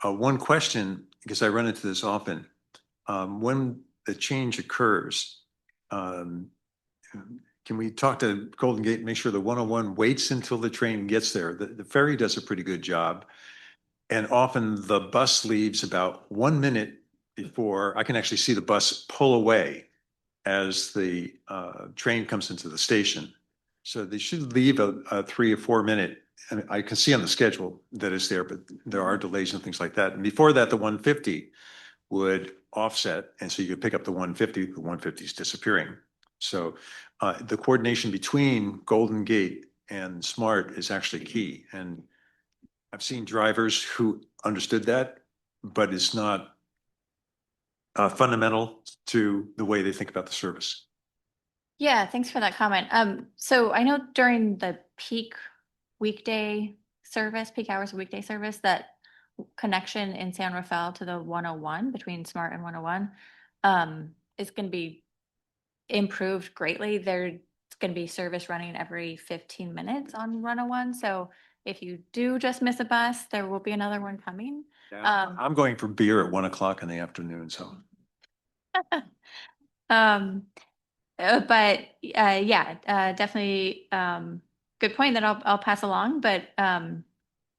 One question, because I run into this often, when the change occurs, can we talk to Golden Gate and make sure the 101 waits until the train gets there? The ferry does a pretty good job. And often the bus leaves about 1 minute before I can actually see the bus pull away as the train comes into the station. So they should leave a 3 or 4 minute, and I can see on the schedule that it's there, but there are delays and things like that. And before that, the 150 would offset. And so you could pick up the 150, the 150 is disappearing. So the coordination between Golden Gate and SMART is actually key. And I've seen drivers who understood that, but it's not fundamental to the way they think about the service. Yeah, thanks for that comment. So I know during the peak weekday service, peak hours of weekday service, that connection in San Rafael to the 101 between SMART and 101 is going to be improved greatly. There's going to be service running every 15 minutes on 101. So if you do just miss a bus, there will be another one coming. I'm going for beer at 1 o'clock in the afternoon, so. But yeah, definitely good point that I'll pass along. But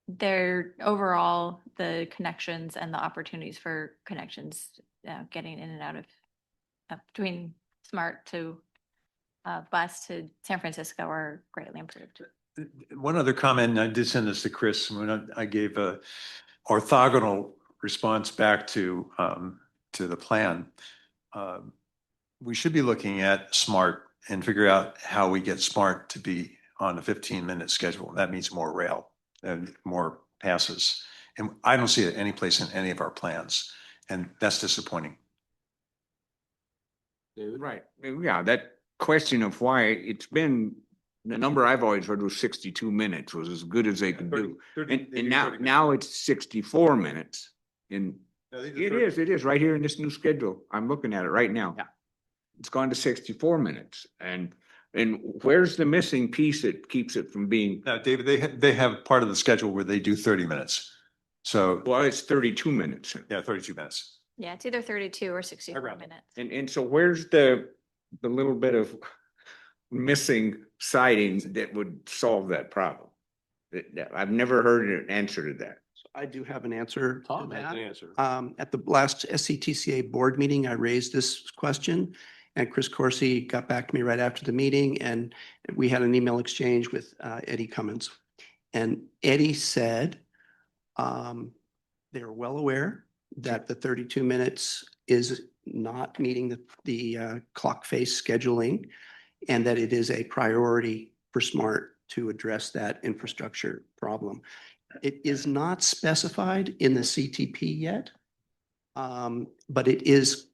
they're overall the connections and the opportunities for connections getting in and out of between SMART to bus to San Francisco are greatly improved. One other comment, and I did send this to Chris when I gave a orthogonal response back to the plan. We should be looking at SMART and figure out how we get SMART to be on a 15-minute schedule. That means more rail and more passes. And I don't see it any place in any of our plans. And that's disappointing. Right. Yeah, that question of why it's been, the number I've always heard was 62 minutes was as good as they could do. And now it's 64 minutes. And it is right here in this new schedule. I'm looking at it right now. Yeah. It's gone to 64 minutes. And where's the missing piece that keeps it from being? Now, David, they have part of the schedule where they do 30 minutes. So. Well, it's 32 minutes. Yeah, 32 minutes. Yeah, it's either 32 or 64 minutes. And so where's the little bit of missing sidings that would solve that problem? I've never heard an answer to that. I do have an answer. Tom has an answer. At the last SCTCA board meeting, I raised this question, and Chris Corsi got back to me right after the meeting, and we had an email exchange with Eddie Cummins. And Eddie said they're well aware that the 32 minutes is not meeting the clock face scheduling, and that it is a priority for SMART to address that infrastructure problem. It is not specified in the CTP yet, but it is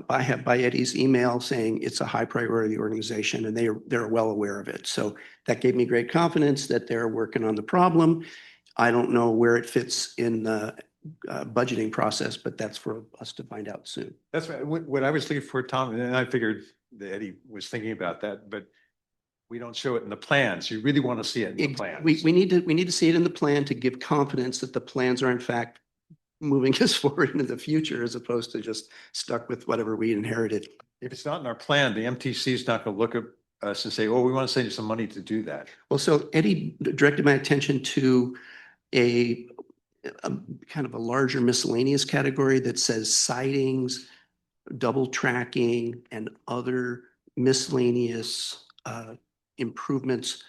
by Eddie's email saying it's a high priority organization, and they're well aware of it. So that gave me great confidence that they're working on the problem. I don't know where it fits in the budgeting process, but that's for us to find out soon. That's right. What I was looking for, Tom, and I figured that Eddie was thinking about that, but we don't show it in the plans. You really want to see it in the plans. We need to see it in the plan to give confidence that the plans are in fact moving us forward into the future, as opposed to just stuck with whatever we inherited. If it's not in our plan, the MTC is not going to look at us and say, oh, we want to send you some money to do that. Well, so Eddie directed my attention to a kind of a larger miscellaneous category that says sidings, double tracking and other miscellaneous improvements.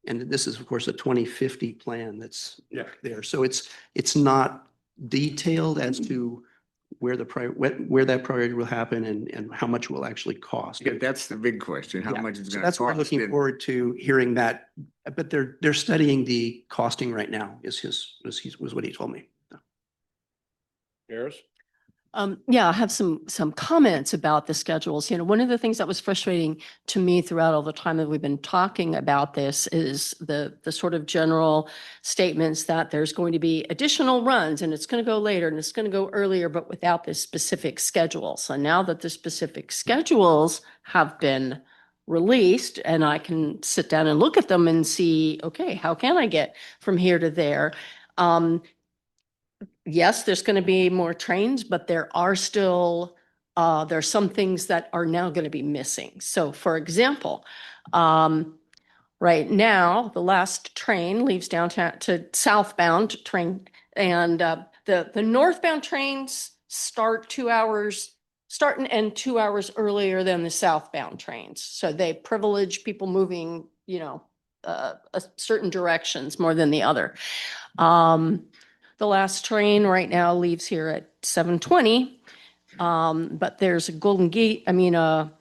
And this is, of course, a 2050 plan that's there. So it's not detailed as to where where that priority will happen and how much will actually cost. Yeah, that's the big question, how Yeah. much it's So gonna that's what we're cost. looking forward to hearing that, but they're studying the costing right now was what he told me. Harris? Yeah, I have some comments about the schedules. You know, one of the things that was frustrating to me throughout all the time that we've been talking about this is the sort of general statements that there's going to be additional runs and it's going to go later and it's going to go earlier, but without the specific schedule. So now that the specific schedules have been released and I can sit down and look at them and see, okay, how can I get from here to there? Yes, there's going to be more trains, but there are still, there are some things that are now going to be missing. So for example, right now, the last train leaves downtown to southbound train and the northbound trains start and end 2 hours earlier than the southbound trains. So they privilege people moving, you know, certain directions more than the other. The last train right now leaves here at 7:20, but there's a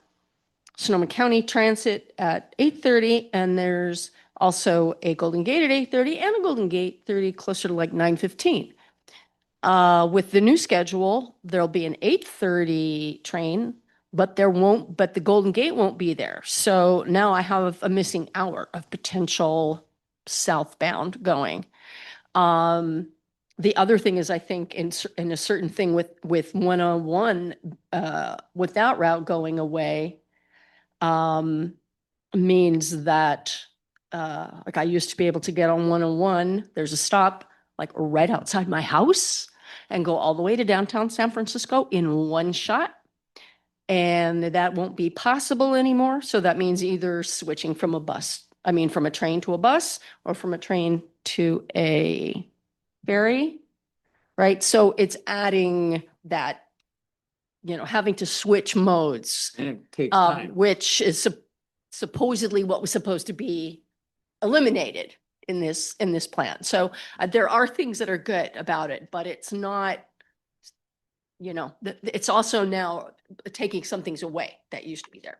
Sonoma County Transit at 8:30, and there's also a Golden Gate at 8:30 and a Golden Gate 30 closer to like 9:15. With the new schedule, there'll be an 8:30 train, but the Golden Gate won't be there. So now I have a missing hour of potential southbound going. The other thing is, I think in a certain thing with 101, with that route going away, means that, like I used to be able to get on 101, there's a stop like right outside my house and go all the way to downtown San Francisco in one shot. And that won't be possible anymore. So that means either switching from a train to a bus or from a train to a ferry, right? So it's adding that, you know, having to switch modes, And it takes time. which is supposedly what was supposed to be eliminated in this plan. So there are things that are good about it, but it's not, you know, it's also now taking some things away that used to be there,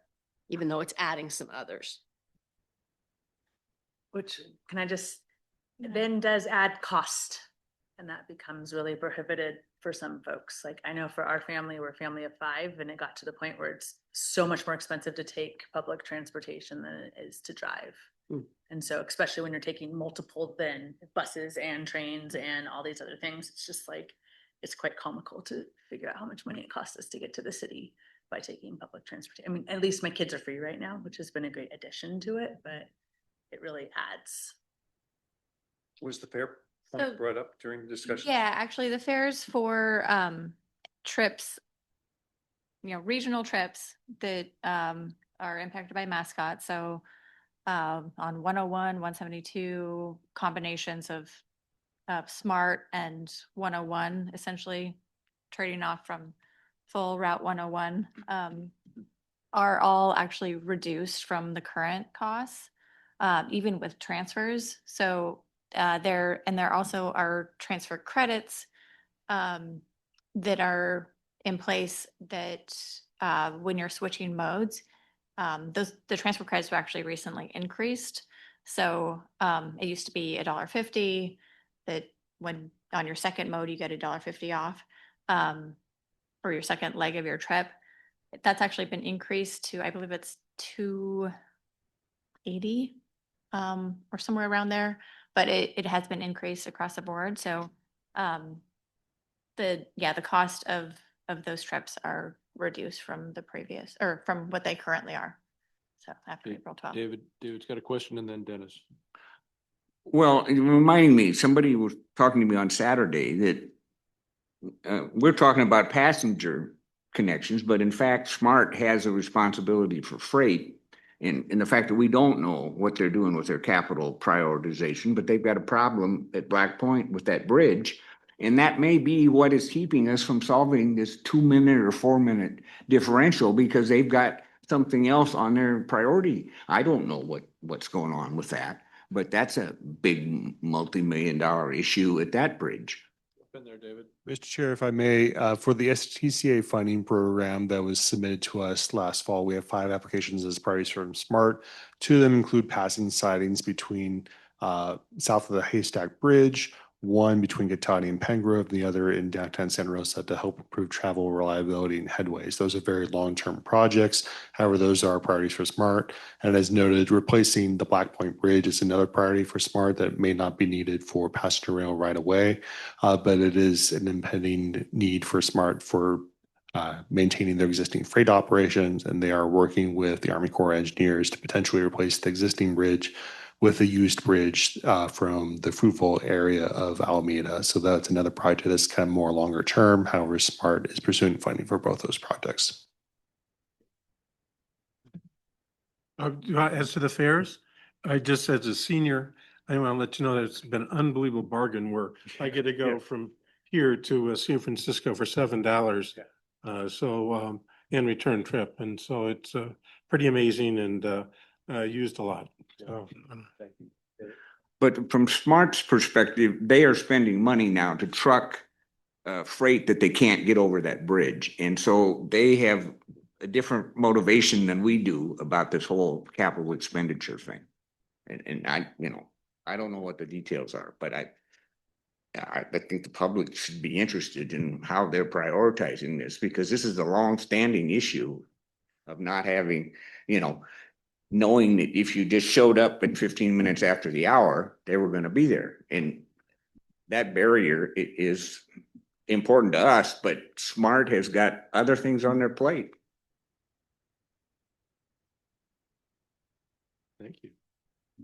even though it's adding some others. Which can I just, then does add cost. And that becomes really prohibited for some folks. Like I know for our family, we're a family of 5 and it got to the point where it's so much more expensive to take public transportation than it is to drive. And so especially when you're taking multiple then buses and trains and all these other things, it's just like, it's quite comical to figure out how much money it costs us to get to the city by taking public transportation. I mean, at least my kids are free right now, which has been a great addition to it, but it really adds. Was the fare So- brought up during the discussion? Yeah, actually the fares for trips, you know, regional trips that are impacted by mascot. So on 101, 172, combinations of Smart and 101, essentially trading off from full Route 101, are all actually reduced from the current costs, even with transfers. So there also are transfer credits that are in place that when you're switching modes, the transfer credits were actually recently increased. So it used to be $1.50 that when on your second mode, you get $1.50 off, or your second leg of your trip. That's actually been increased to, I believe it's $2.80 or somewhere around there, but it has been increased across the board. So the cost of those trips are reduced from the previous, or from what they currently are. So after April 12th. David's got a question and then Dennis. Well, it reminded me, somebody was talking to me on Saturday that we're talking about passenger connections, but in fact, Smart has a responsibility for freight. And the fact that we don't know what they're doing with their capital prioritization, but they've got a problem at Black Point with that bridge. And that may be what is keeping us from solving this 2 minute or 4 minute differential because they've got something else on their priority. I don't know what's going on with that, but that's a big multi-million-dollar issue at that bridge. Been there, David. Mr. Chair, if I may, for the SCTCA funding program that was submitted to us last fall, we have 5 applications as priorities from SMART. 2 of them include passing sidings between south of the Haystack Bridge, 1 between Gatati and Pengrove, and the other in downtown Santa Rosa to help improve travel reliability and headways. Those are very long-term projects. However, those are priorities for SMART. And as noted, replacing the Black Point Bridge is another priority for SMART that may not be needed for passenger rail right away, but it is an impending need for SMART for maintaining their existing freight operations, and they are working with the Army Corps of Engineers to potentially replace the existing bridge with a used bridge from the fruitful area of Alameda. So that's another project that's kind of more longer term. However, SMART is pursuing funding for both those projects. As to the fares, I just, as a senior, I want to let you know that it's been an unbelievable bargain where I get to go from here to San Francisco for $7. In return trip. And so it's pretty amazing and used a lot. So, But from SMART's perspective, they are spending money now to truck freight that they can't get over that bridge. And so they have a different motivation than we do about this whole capital expenditure thing. And I, I don't know what the details are, but I think the public should be interested in how they're prioritizing this, because this is a long-standing issue of not having, knowing that if you just showed up at 15 minutes after the hour, they were going to be there. And that barrier is important to us, but SMART has got other things on their plate. Thank you.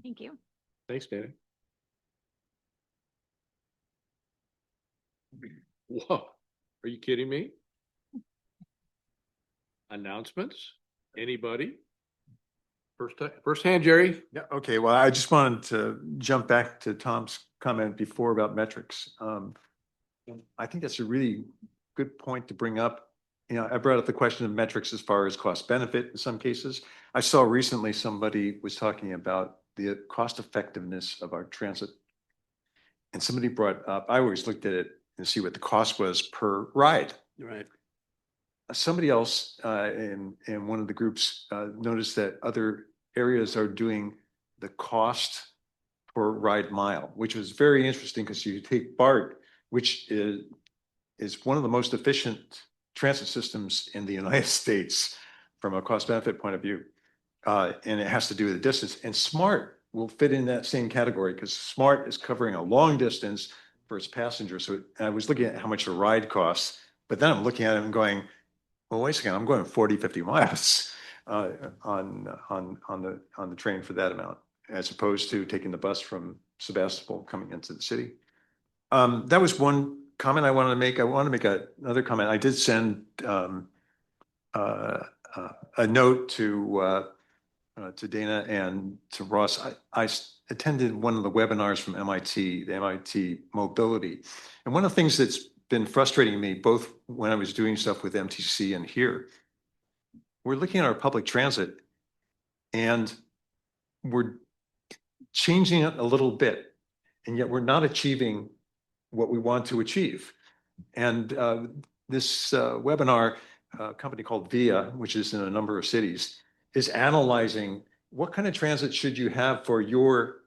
Thank you. Thanks, Danny. Whoa, are you kidding me? Announcements? Anybody? First hand, Jerry. Yeah, okay, well, I just wanted to jump back to Tom's comment before about metrics. I think that's a really good point to bring up. I brought up the question of metrics as far as cost benefit in some cases. I saw recently somebody was talking about the cost effectiveness of our transit. And somebody brought up, I always looked at it and see what the cost was per ride. Right. Somebody else in one of the groups noticed that other areas are doing the cost per ride mile, which was very interesting because you take BART, which is one of the most efficient transit systems in the United States from a cost benefit point of view. And it has to do with the distance. And SMART will fit in that same category because SMART is covering a long distance for its passengers. So I was looking at how much a ride costs, but then I'm looking at it and going, well, wait a second, I'm going 40, 50 miles on the train for that amount, as opposed to taking the bus from Sebastopol coming into the city. That was one comment I wanted to make. I want to make another comment. I did send a note to Dana and to Ross. I attended one of the webinars from MIT, the MIT Mobility. And one of the things that's been frustrating me, both when I was doing stuff with MTC and here, we're looking at our public transit and we're changing it a little bit, and yet we're not achieving what we want to achieve. And this webinar, a company called VIA, which is in a number of cities, is analyzing what kind of transit should you have for your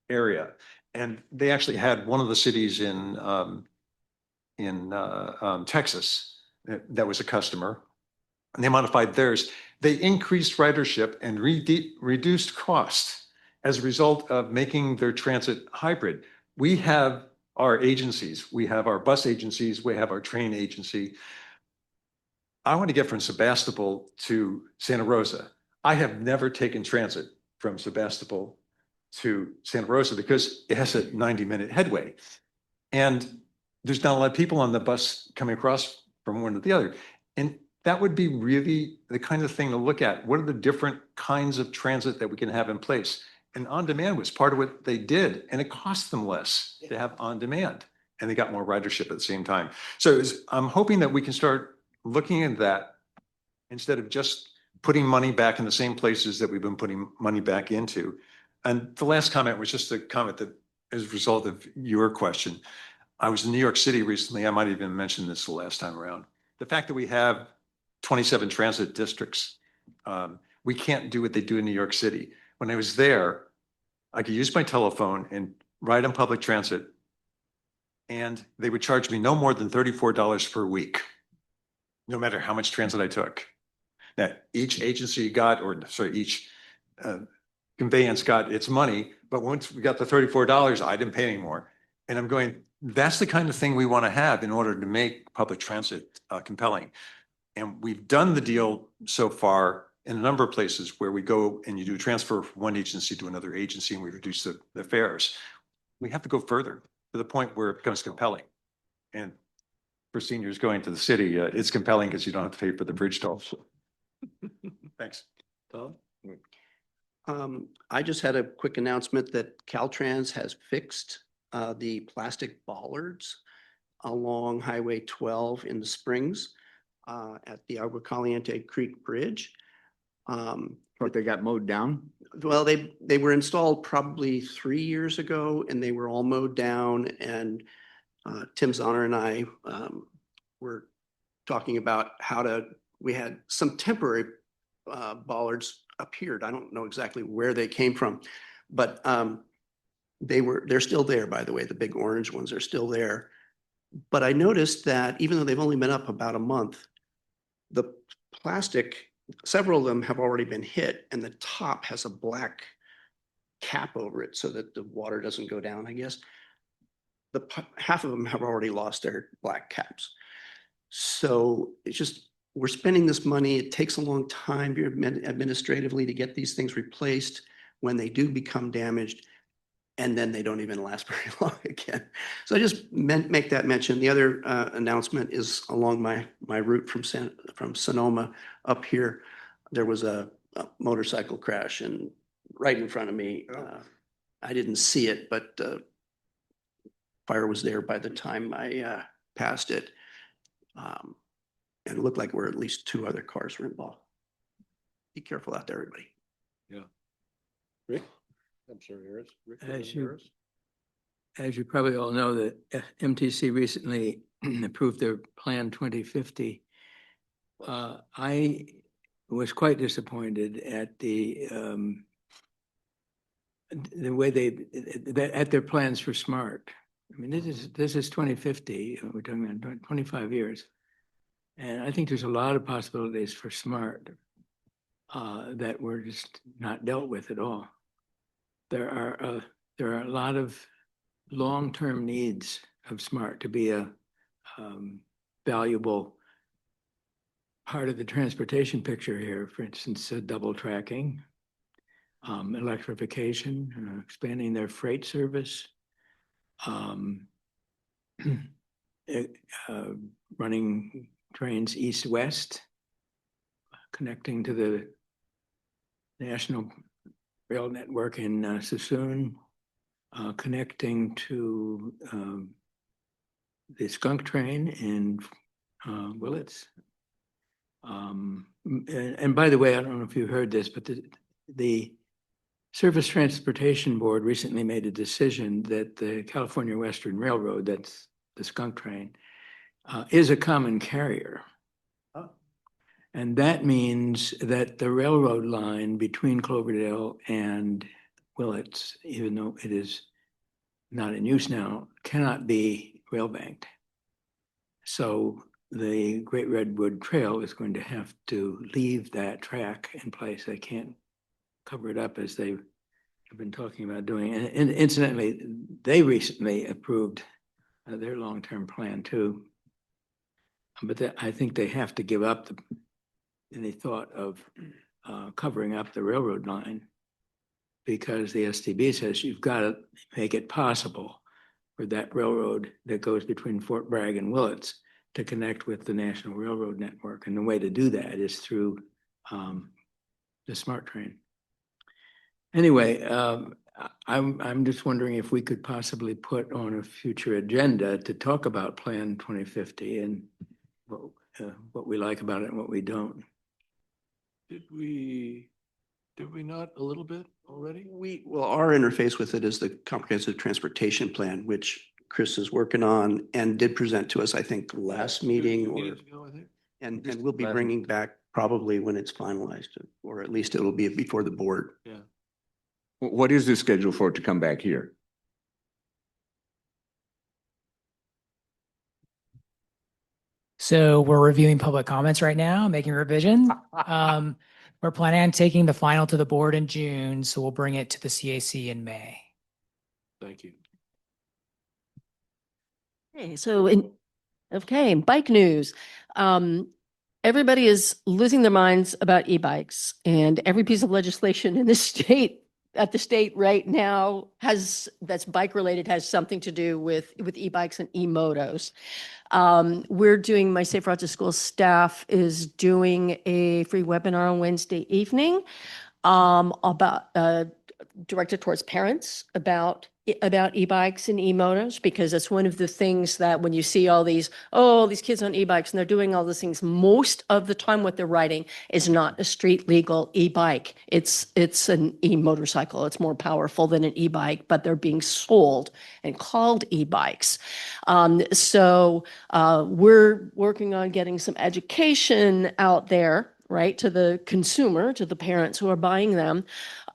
area. And they actually had one of the cities in Texas that was a customer, and they modified theirs. They increased ridership and reduced cost as a result of making their transit hybrid. We have our agencies, we have our bus agencies, we have our train agency. I want to get from Sebastopol to Santa Rosa. I have never taken transit from Sebastopol to Santa Rosa because it has a 90-minute headway. And there's not a lot of people on the bus coming across from one to the other. And that would be really the kind of thing to look at. What are the different kinds of transit that we can have in place? And on-demand was part of what they did, and it cost them less to have on-demand. and they got more ridership at the same time. So I'm hoping that we can start looking at that instead of just putting money back in the same places that we've been putting money back into. And the last comment was just a comment that as a result of your question. I was in New York City recently. I might even mention this the last time around. The fact that we have 27 transit districts, we can't do what they do in New York City. When I was there, I could use my telephone and ride on public transit, and they would charge me no more than $34 per week, no matter how much transit I took. Now, each agency got, or sorry, each conveyance got its money, but once we got the $34, I didn't pay anymore. And I'm going, that's the kind of thing we want to have in order to make public transit compelling. And we've done the deal so far in a number of places where we go and you do a transfer from one agency to another agency and we reduce the fares. We have to go further to the point where it becomes compelling. And for seniors going to the city, it's compelling because you don't have to pay for the bridge tolls. Thanks. Tom? I just had a quick announcement that Caltrans has fixed the plastic bollards along Highway 12 in the Springs at the Agua Caliente Creek Bridge. But they got mowed down? Well, they were installed probably 3 years ago and they were all mowed down, and Tim Zonner and I were talking about we had some temporary bollards appeared. I don't know exactly where they came from, but they're still there, by the way. The big orange ones are still there. But I noticed that even though they've only been up about a month, the plastic, several of them have already been hit, and the top has a black cap over it so that the water doesn't go down, I guess. Half of them have already lost their black caps. So it's just, we're spending this money. It takes a long time administratively to get these things replaced when they do become damaged, and then they don't even last very long again. So I just make that mention. The other announcement is along my route from Sonoma up here. There was a motorcycle crash and right in front of me. I didn't see it, but fire was there by the time I passed it. And it looked like where at least 2 other cars were involved. Be careful out there, everybody. Yeah. Rick? I'm sorry, Harris. Rick, As you probably all know, that MTC recently approved their Plan 2050. I was quite disappointed at the way at their plans for SMART. I mean, this is 2050. We're talking about 25 years. And I think there's a lot of possibilities for SMART that were just not dealt with at all. There are a lot of long-term needs of SMART to be a valuable part of the transportation picture here. For instance, double tracking, electrification, expanding their freight service, running trains east-west, connecting to the national rail network in Sassoon, connecting to the skunk train in Willits. And by the way, I don't know if you heard this, but the Surface Transportation Board recently made a decision that the California Western Railroad, that's the skunk train, is a common carrier. And that means that the railroad line between Cloverdale and Willits, even though it is not in use now, cannot be rail banked. So the Great Redwood Trail is going to have to leave that track in place. They can't cover it up as they have been talking about doing. And incidentally, they recently approved their long-term plan too. But I think they have to give up any thought of covering up the railroad line, because the STB says you've got to make it possible for that railroad that goes between Fort Bragg and Willits to connect with the National Railroad Network. And the way to do that is through the SMART train. Anyway, I'm just wondering if we could possibly put on a future agenda to talk about Plan 2050 and what we like about it and what we don't. Did we not a little bit already? Well, our interface with it is the comprehensive transportation plan, which Chris is working on and did present to us, I think, last meeting Two or, meetings ago, I think. and we'll be bringing back probably when it's finalized, or at least it'll be before the board. Yeah. What is the schedule for it to come back here? So we're reviewing public comments right now, making revisions. We're planning on taking the final to the board in June, so we'll bring it to the CAC in May. Thank you. Okay, so bike news. Everybody is losing their minds about e-bikes, and every piece of legislation in the state at the state right now that's bike related has something to do with e-bikes and e-motos. We're doing, my Safe Route to School staff is doing a free webinar on Wednesday evening about directed towards parents about e-bikes and e-motos, because that's one of the things that when you see all these kids on e-bikes and they're doing all these things, most of the time what they're riding is not a street legal e-bike. It's an e-motorcycle. It's more powerful than an e-bike, but they're being sold and called e-bikes. So we're working on getting some education out there, right, to the consumer, to the parents who are buying them.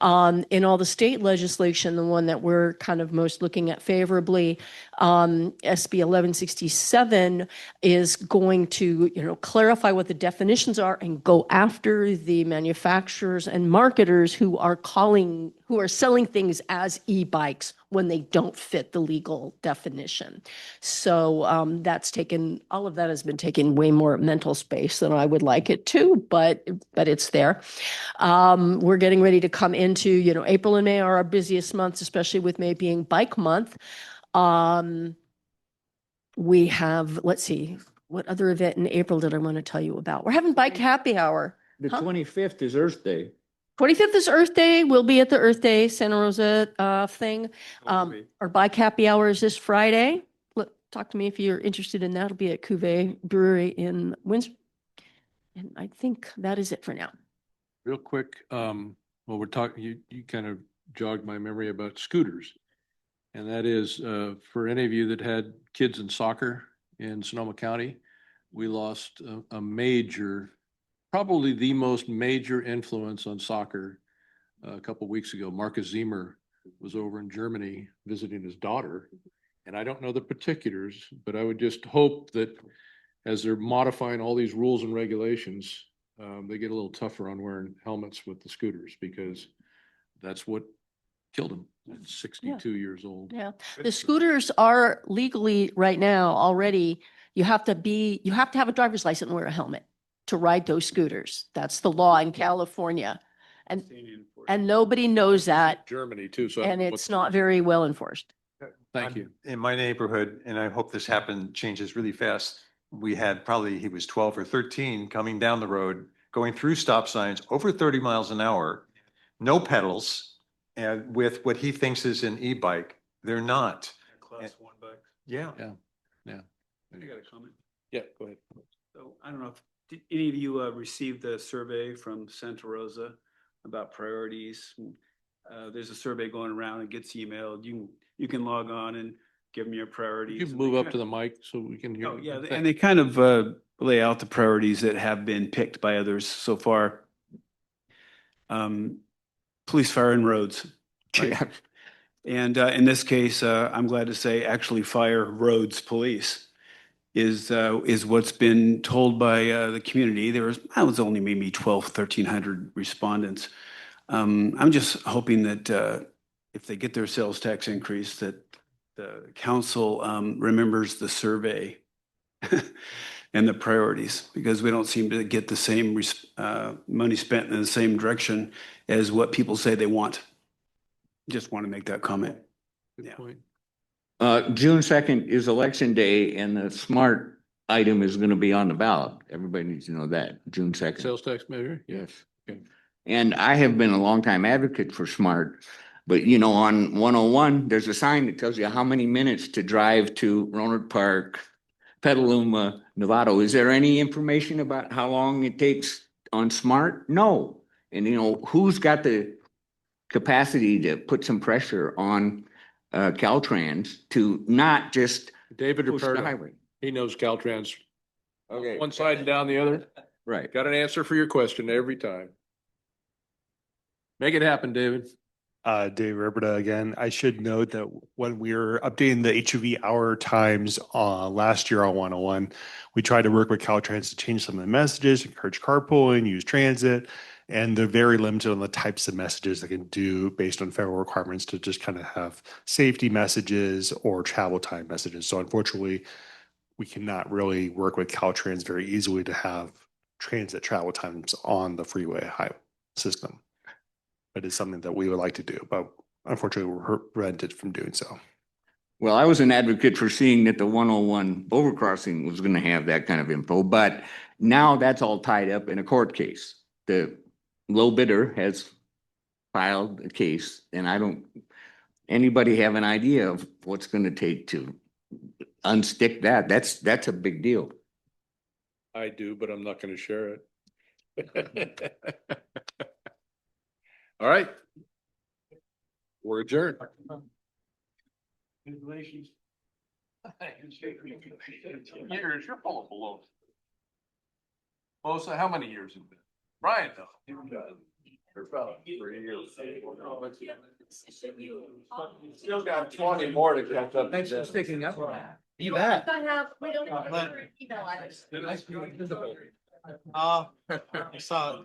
In all the state legislation, the one that we're kind of most looking at favorably, SB 1167 is going to, clarify what the definitions are and go after the manufacturers and marketers who are selling things as e-bikes when they don't fit the legal definition. So all of that has been taking way more mental space than I would like it to, but it's there. We're getting ready to come into, April and May are our busiest months, especially with May being Bike Month. We have, let's see, what other event in April did I want to tell you about? We're having Bike Happy Hour. The 25th is Earth Day. 25th is Earth Day. We'll be at the Earth Day Santa Rosa thing. Our Bike Happy Hour is this Friday. Talk to me if you're interested in that. It'll be at Cuvée Brewery in Windsor. And I think that is it for now. Real quick, we're talking, you kind of jogged my memory about scooters. And that is, for any of you that had kids in soccer in Sonoma County, we lost a major, probably the most major influence on soccer a couple of weeks ago. Marcus Ziemer was over in Germany visiting his daughter. And I don't know the particulars, but I would just hope that as they're modifying all these rules and regulations, they get a little tougher on wearing helmets with the scooters, because that's what killed him. 62 years old. Yeah, the scooters are legally right now already, you have to have a driver's license and wear a helmet to ride those scooters. That's the law in California. And nobody knows that. Germany too. So and it's not very well enforced. Thank you. In my neighborhood, and I hope this changes really fast. We had he was 12 or 13 coming down the road, going through stop signs over 30 miles an hour, no pedals, and with what he thinks is an e-bike. They're not. Class 1 bike. Yeah. Yeah. I got a comment. Yeah, go ahead. So I don't know if did any of you received the survey from Santa Rosa about priorities. There's a survey going around. It gets emailed. You can log on and give them your priorities. You can move up to the mic so we can hear. Oh, yeah, and they kind of lay out the priorities that have been picked by others so far. Police, fire, and roads. Right? Yeah. And in this case, I'm glad to say actually fire, roads, police is what's been told by the community. I was only maybe 1,300 respondents. I'm just hoping that if they get their sales tax increase, that the council remembers the survey and the priorities, because we don't seem to get the same money spent in the same direction as what people say they want. Just want to make that comment. Good point. June 2nd is election day, and the SMART item is going to be on the ballot. Everybody needs to know that, June 2nd. Sales tax measure? Yes. Okay. And I have been a longtime advocate for SMART, But you know, on 101, there's a sign that tells you how many minutes to drive to Roanoke Park, Petaluma, Novato. Is there any information about how long it takes on Smart? No. And you know, who's got the capacity to put some pressure on Caltrans to not just David push the Ruperto, highway? he knows Caltrans, Okay. one side and down the other. Right. Got an answer for your question every time. Make it happen, David. Dave Roberta again. I should note that when we were updating the HUV hour times last year on 101, we tried to work with Caltrans to change some of the messages, encourage carpooling, use transit, and they're very limited on the types of messages they can do based on federal requirements to just kind of have safety messages or travel time messages. So unfortunately, we cannot really work with Caltrans very easily to have transit travel times on the freeway highway system. But it's something that we would like to do, but unfortunately we're prevented from doing so. Well, I was an advocate for seeing that the 101 overcrossing was going to have that kind of info, but now that's all tied up in a court case. The low bidder has filed a case, and I don't, anybody have an idea of what's going to take to unstick that? That's a big deal. I do, but I'm not going to share it. All right. We're adjourned. Congratulations. Years, you're full of baloney. Melissa, how many years have it been? Brian, though. For about 3 years. Still got 20 more to catch up. Thanks for sticking up. You bet. We don't have email address. I saw